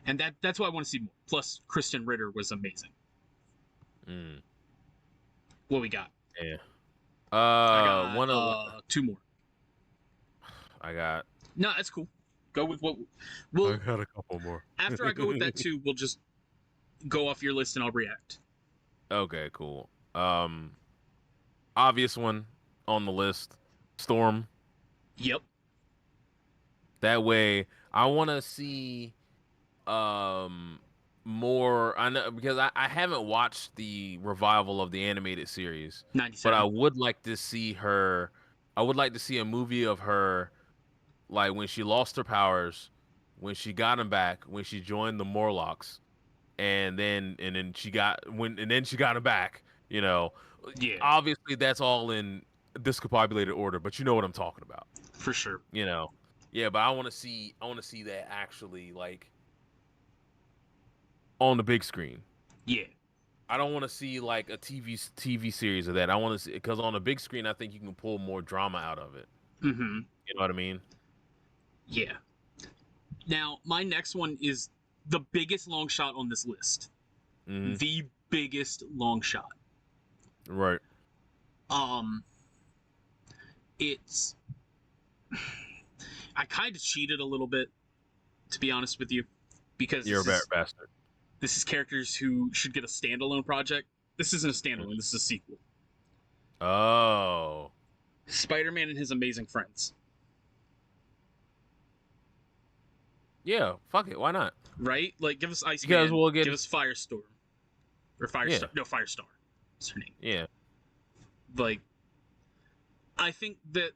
And that's why I want to see more. Plus, Kristen Ritter was amazing. Mm. What we got? Yeah. I got One of 2 more. I got. No, that's cool. Go with what. I got a couple more. After I go with that 2, we'll just go off your list and I'll react. Okay, cool. Obvious one on the list, Storm. Yep. That way, I want to see more. I know because I haven't watched the revival of the animated series, 97. but I would like to see her. I would like to see a movie of her, like when she lost her powers, when she got them back, when she joined the Morlocks, and then she got them back. You know, Yeah. obviously that's all in discombobulated order, but you know what I'm talking about. For sure. You know, yeah. But I want to see that actually like on the big screen. Yeah. I don't want to see like a TV series of that. I want to see because on the big screen, I think you can pull more drama out of it. Mm-hmm. You know what I mean? Yeah. Now, my next one is the biggest long shot on this list. Mm-hmm. The biggest long shot. Right. It's I kind of cheated a little bit, to be honest with you, because You're a bastard. This is characters who should get a standalone project. This isn't a standalone. This is a sequel. Oh. Spider-Man and His Amazing Friends. Yeah. Fuck it. Why not? Right? Like, give us Iceman. Because we'll get Give us Firestorm. Or Firestar. Yeah. No, Firestar. What's her name? Yeah. Like, I think that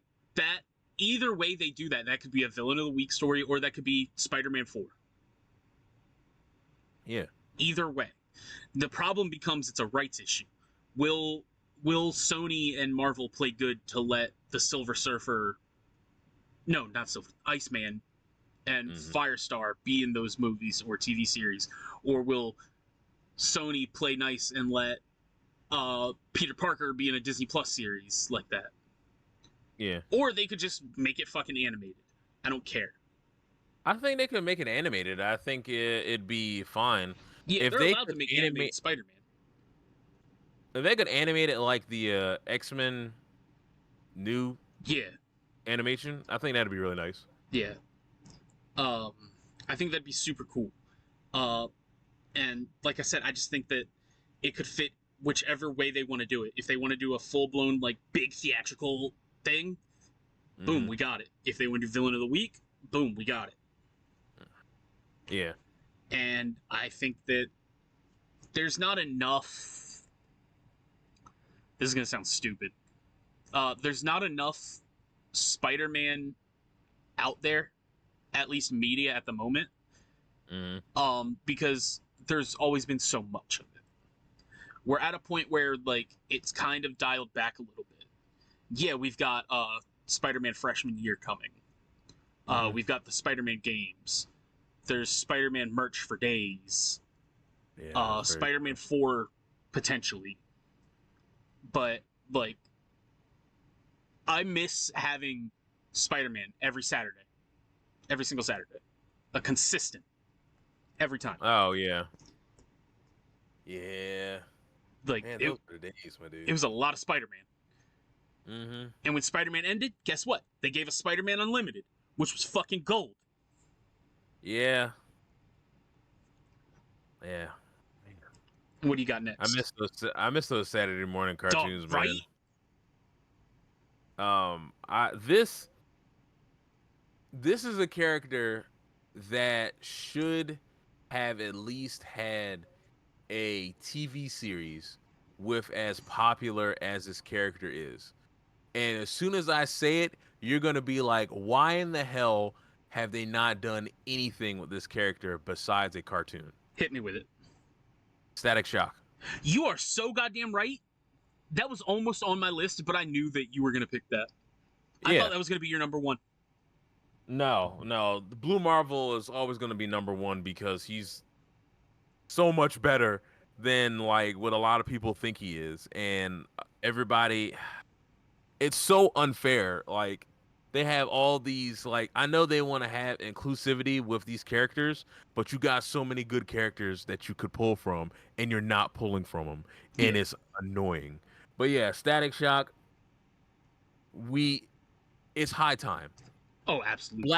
either way they do that could be a villain of the week story, or that could be Spider-Man 4. Yeah. Either way. The problem becomes it's a rights issue. Will Sony and Marvel play good to let the Silver Surfer, no, not Silver, Iceman and Firestar be in those movies or TV series, or will Sony play nice and let Peter Parker be in a Disney Plus series like that? Yeah. Or they could just make it fucking animated. I don't care. I think they could make it animated. I think it'd be fine. Yeah, If they're they allowed to could make animated Spider-Man. If they could animate it like the X-Men new animation, I think that'd be really nice. Yeah. I think that'd be super cool. And like I said, I just think that it could fit whichever way they want to do it. If they want to do a full-blown, like, big theatrical thing, boom, we got it. If they want to do Villain of the Week, boom, we got it. Yeah. And I think that there's not enough... This is going to sound stupid. There's not enough Spider-Man out there, at least media at the moment, because there's always been so much of it. We're at a point where, like, it's kind of dialed back a little bit. Yeah, we've got Spider-Man freshman year coming. We've got the Spider-Man games. There's Spider-Man merch for days. Yeah, Spider-Man 4 potentially. But, like, I miss having Spider-Man every Saturday. Every single Saturday. A consistent. Every time. Oh, yeah. Yeah. Like, man, those were the days, my dude. It was a lot of Spider-Man. And when Spider-Man ended, guess what? They gave us Spider-Man Unlimited, which was fucking gold. Yeah. Yeah. What do you got next? I miss those Saturday morning cartoons, man. Right? This is a character that should have at least had a TV series with as popular as this character is. And as soon as I say it, you're going to be like, why in the hell have they not done anything with this character besides a cartoon? Hit me with it. Static Shock. You are so goddamn right. That was almost on my list, but I knew that you were going to pick that. I thought that was going to be your number one. No. The Blue Marvel is always going to be number one because he's so much better than, like, what a lot of people think he is. And everybody... It's so unfair. Like, they have all these, like, I know they want to have inclusivity with these characters, but you got so many good characters that you could pull from, and you're not pulling from them, and it's annoying. But yeah, Static Shock, it's high time. Oh, absolutely.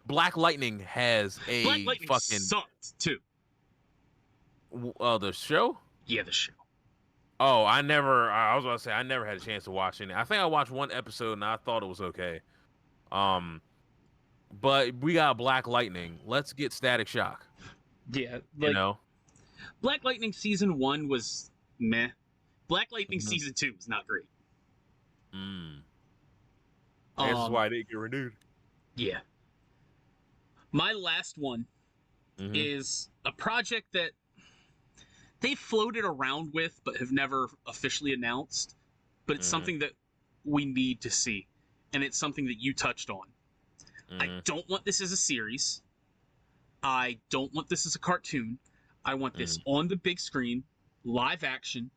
Black Lightning has a Black Lightning fucking sucked too. The show? Yeah, the show. Oh, I was about to say I never had a chance to watch any. I think I watched one episode and I thought it was okay. But we got Black Lightning. Let's get Static Shock. Yeah, like, you know. Black Lightning season 1 was meh. Black Lightning season 2 was not great. That's why they get renewed. Yeah. My last one is a project that they floated around with but have never officially announced, but it's something that we need to see, and it's something that you touched on. I don't want this as a series. I don't want this as a cartoon. I want this on the big screen, live action,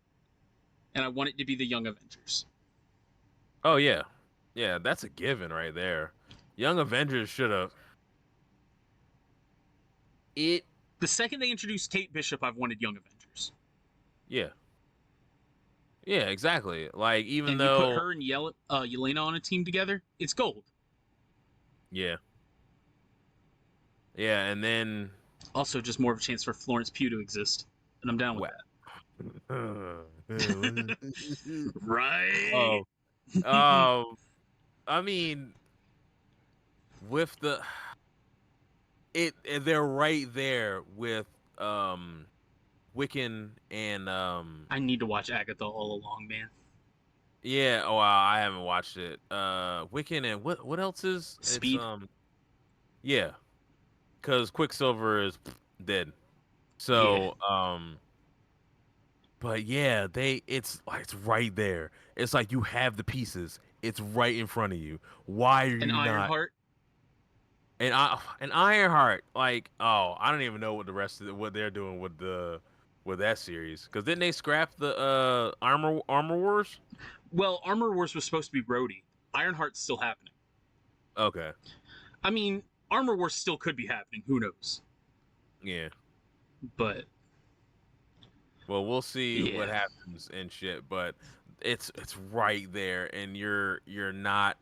and I want it to be the Young Avengers. Oh, yeah. Yeah, that's a given right there. Young Avengers should have... The second they introduced Kate Bishop, I've wanted Young Avengers. Yeah. Yeah, exactly. Like, even though... you put her and Yelena on a team together, it's gold. Yeah. Yeah, and then... Also, just more of a chance for Florence Pugh to exist. And I'm down with that. Right? I mean... with they're right there with Wiccan and I need to watch Agatha all along, man. yeah. Oh, I haven't watched it. Wiccan and what else is Speed. yeah, because Quicksilver is dead. Yeah. So but yeah, it's like it's right there. It's like you have the pieces. It's right in front of you. Why are And you not? Ironheart. And Ironheart, like, oh, I don't even know what the rest of what they're doing with that series. Because didn't they scrap the Armor Wars? Well, Armor Wars was supposed to be Rhodey. Ironheart's still happening. Okay, I mean, Armor Wars still could be happening. Who knows? yeah. But Well, we'll see what yeah, happens and shit. But it's right there, and you're not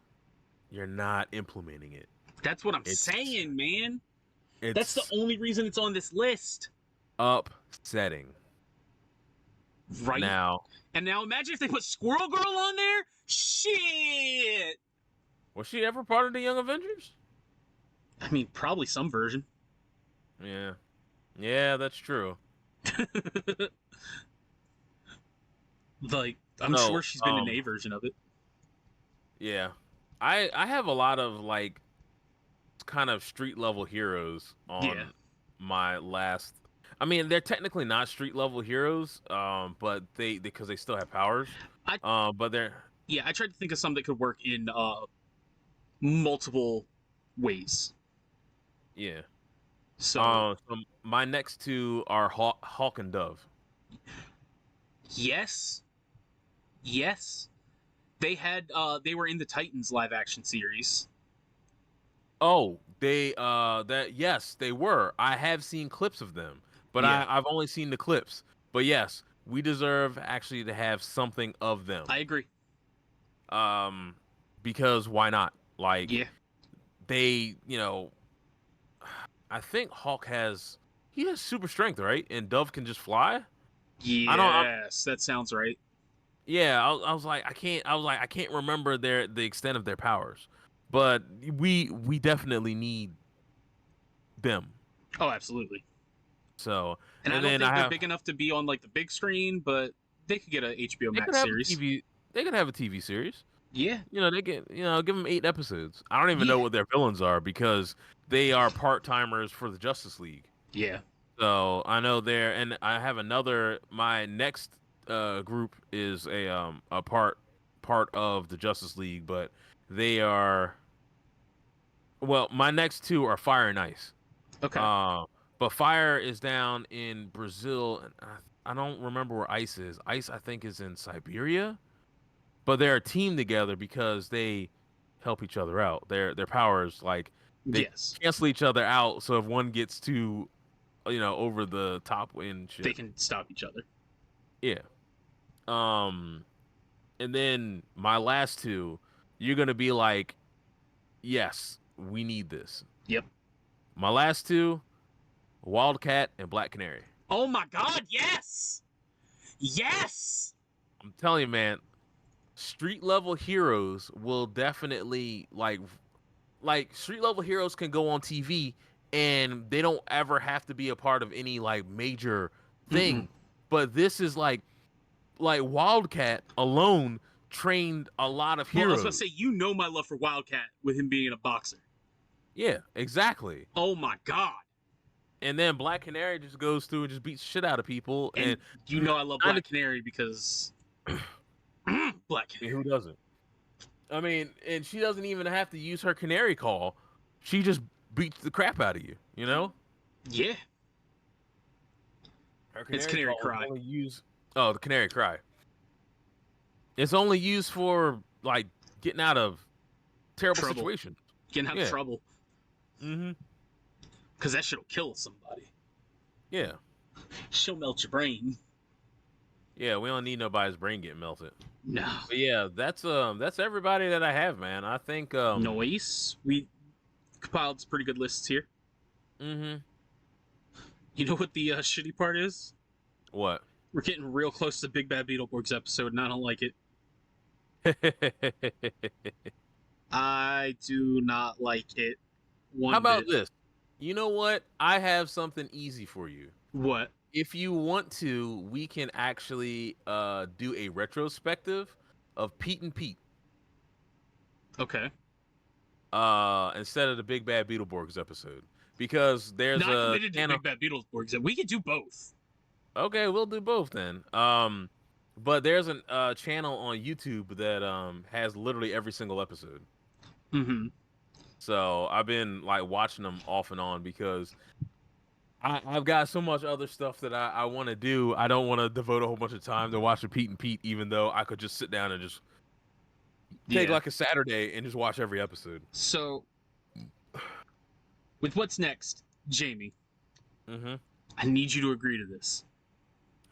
implementing it. that's what I'm It's saying, man. That's the it's only reason it's on this list, upsetting. right? Now, And now imagine if they put Squirrel Girl on there. Shit. was she ever part of the Young Avengers? I mean, probably some version. Yeah, yeah, that's true. Like, I'm So, sure she's been in a version of it. yeah, I have a lot of like kind of street level heroes Yeah. on my last. I mean, they're technically not street level heroes, but they because they still have powers. I But they're Yeah, I tried to think of some that could work in multiple ways. yeah. So So my next two are Hawk and Dove. yes, yes, they were in the Titans live action series. Oh, that yes, they were. I have seen clips of them, but Yeah, I've only seen the clips. But yes, we deserve actually to have something of them. I agree. Um, because why not? Like Yeah. they, I think Hawk he has super strength, right? And Dove can just fly. I don't. Yes, that sounds right. Yeah, I was like, I can't. I was like, I can't remember the extent of their powers, but we definitely need them. Oh, absolutely. So, And I and don't then think I they're have big enough to be on like the big screen, but they could get a HBO they could Max have a series. TV. They could have a TV series. Yeah. They can give them 8 episodes. I don't even know Yeah. what their villains are because they are part timers for the Justice League. Yeah. So I know there, and I have another. My next group is a part of the Justice League, but they are well. My next two are Fire and Ice. Okay. Uh, but Fire is down in Brazil, and I don't remember where Ice is. Ice, I think, is in Siberia. But they're a team together because they help each other out. Their powers like they Yes. cancel each other out. So if one gets too over the top and shit, They can stop each other. yeah. Um, and then my last two, you're gonna be like, yes, we need this. Yep. My last two, Wildcat and Black Canary. Oh my god, yes! Yes! I'm telling you, man, street level heroes will definitely like street level heroes can go on TV and they don't ever have to be a part of any like major thing. Mm-mm. But this is like Wildcat alone trained a lot of Well, I was heroes. about to say, you know my love for Wildcat with him being a boxer. Yeah, exactly. Oh my god. And then Black Canary just goes through and just beats shit out of people. And you know I love kinda- Black Canary because Black I mean, Canary. who doesn't? I mean, and she doesn't even have to use her canary call. She just beats the crap out of you, you know? Yeah. Her It's Canary call is Cry. only the canary cry. It's only used for like getting out of terrible Trouble. situations. Getting out of trouble. Mm-hmm. Because that shit'll kill somebody. Yeah. She'll melt your brain. Yeah, we don't need nobody's brain getting melted. No. But yeah, that's everybody that I have, man. I think Noise. We compiled some pretty good lists here. Mm-hmm. You know what the shitty part is? What? We're getting real close to Big Bad Beetleborgs episode, and I don't like it. I do not like it. How about this? You know what? I have something easy for you. What? if you want to, we can actually do a retrospective of Pete and Pete. Okay. Instead of the Big Bad Beetleborgs episode, because there's Not a committed to channel. Big Bad Beetleborgs. We could do both. Okay, we'll do both then. But there's a channel on YouTube that has literally every single episode. Mm-hmm. So I've been like watching them off and on because I've got so much other stuff that I want to do. I don't want to devote a whole bunch of time to watching Pete and Pete, even though I could just sit down and just take Yeah. like a Saturday and just watch every episode. So, with what's next, Jamie, Mm-hmm. I need you to agree to this.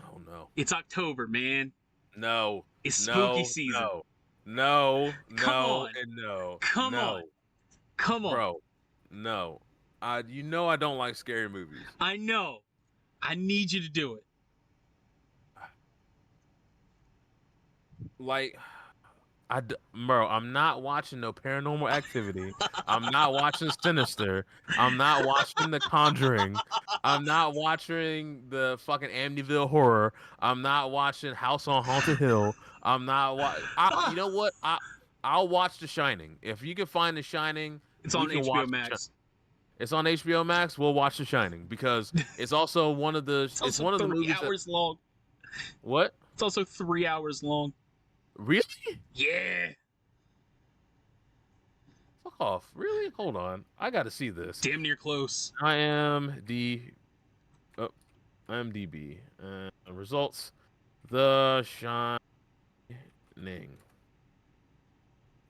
Oh no. It's October, man. No. It's spooky season. No. Come No. on. And no. Come No. on. Come on. Bro. No. You know I don't like scary movies. I know. I need you to do it. Like, bro, I'm not watching no Paranormal Activity. I'm not watching Sinister. I'm not watching The Conjuring. I'm not watching the fucking Amityville Horror. I'm not watching House on Haunted Hill. I'm not you know what? I'll watch The Shining. If you can find The Shining, It's we on can HBO watch Max. It's on HBO Max. We'll watch The Shining because it's also one of the. It's also one of the 3 movies. hours long. What? It's also 3 hours long. Really? Yeah. Fuck off. Really? Hold on. I got to see this. Damn near close. IMDb. Results. The Shining.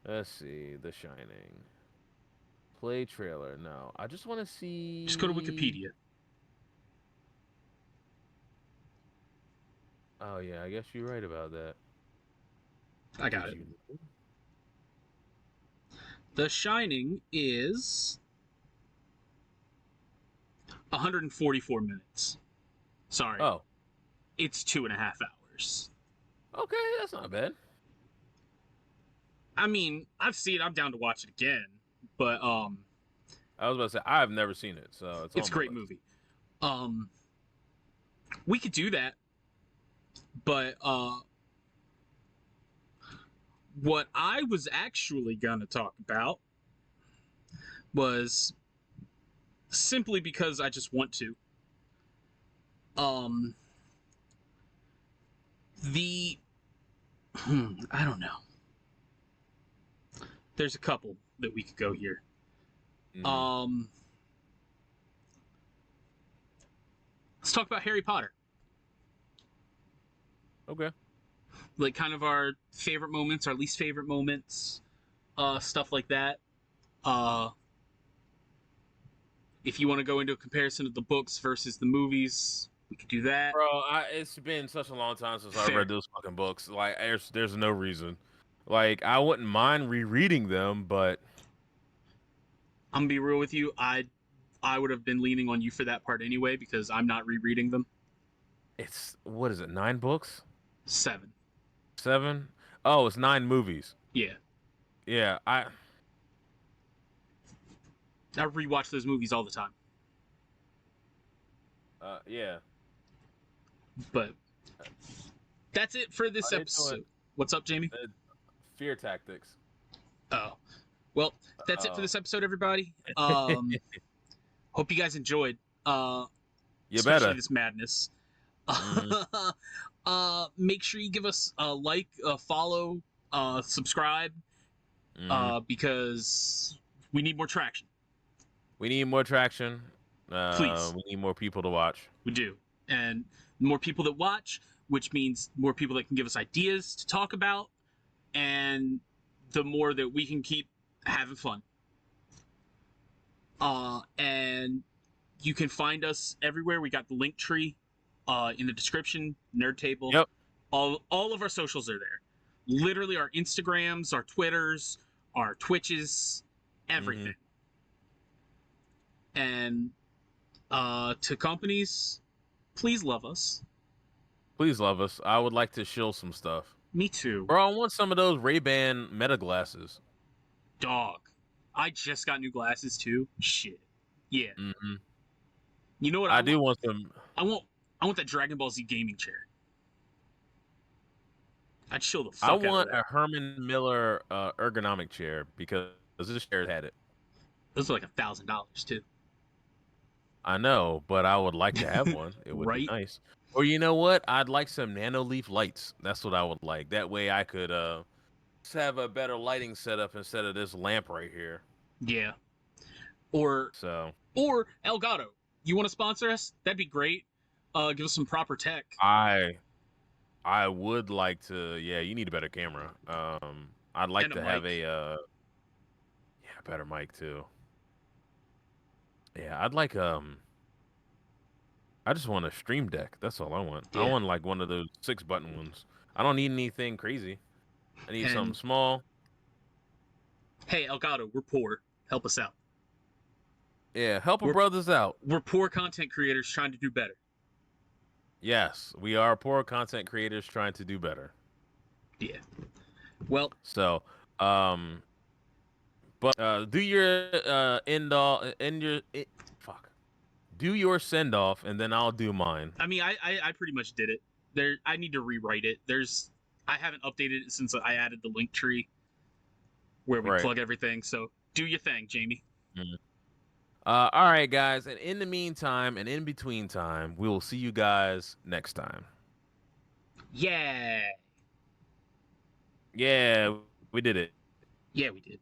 Let's see. The Shining. Play trailer. No. I just want to see. Just go to Wikipedia. Oh, yeah. I guess you're right about that. I got it. The Shining is 144 minutes. Sorry. Oh. It's 2.5 hours. Okay, that's not bad. I mean, I've seen it. I'm down to watch it again. But I was about to say I've never seen it, so it's a great movie. We could do that. But what I was actually gonna talk about was simply because I just want to. I don't know. There's a couple that we could go here. Let's talk about Harry Potter. Okay. Like kind of our favorite moments, our least favorite moments, stuff like that. If you want to go into a comparison of the books versus the movies, we could do that. Bro, it's been such a long time since I read those fucking books. Like, there's no reason. Like, I wouldn't mind rereading them, but I'm gonna be real with you. I would have been leaning on you for that part anyway because I'm not rereading them. It's what is it? 9 books? 7. 7? Oh, it's 9 movies. Yeah. Yeah, I rewatch those movies all the time. yeah. But that's it for this episode. What's up, Jamie? Fear Tactics. Oh. Well, that's it for this episode, everybody. Hope you guys enjoyed. Especially this madness. Make sure you give us a like, a follow, subscribe, because we need more traction. We need more traction. Please. We need more people to watch. We do. And more people that watch, which means more people that can give us ideas to talk about, and the more that we can keep having fun. And you can find us everywhere. We got the link tree in the description, Nerdtable. Yep. All of our socials are there. Literally our Instagrams, our Twitters, our Twitches, everything. And to companies, please love us. Please love us. I would like to shill some stuff. Me too. Bro, I want some of those Ray-Ban Meta glasses. Dog. I just got new glasses too. Shit. Yeah. You know what? I do want some. I I want that Dragon Ball Z gaming chair. I'd chill the I fuck out of want that. a Herman Miller ergonomic chair because this chair had it. Those are like $1,000 too. I know, but I would like to have one. It would be Right? nice. Or you know what? I'd like some nano leaf lights. That's what I would like. That way I could just have a better lighting setup instead of this lamp right here. Yeah. Or So Elgato. You want to sponsor us? That'd be great. Give us some proper tech. I would like to. Yeah, you need a better camera. I'd like And a to have mic. a better mic too. Yeah, I'd like I just want a stream deck. That's all I want. I Yeah. want like one of those 6-button ones. I don't need anything crazy. I need something And small. hey, Elgato, we're poor. Help us out. Yeah, help a We're brothers out. we're poor content creators trying to do better. Yes, we are poor content creators trying to do better. Yeah. Well, So, but do your fuck. Do your send off, and then I'll do mine. I mean, I pretty much did it. I need to rewrite it. I haven't updated it since I added the link tree where we Right. plug everything. So do your thing, Jamie. Mhm. All right, guys. And in the meantime, and in between time, we will see you guys next time. Yeah. Yeah, we did it. Yeah, we did.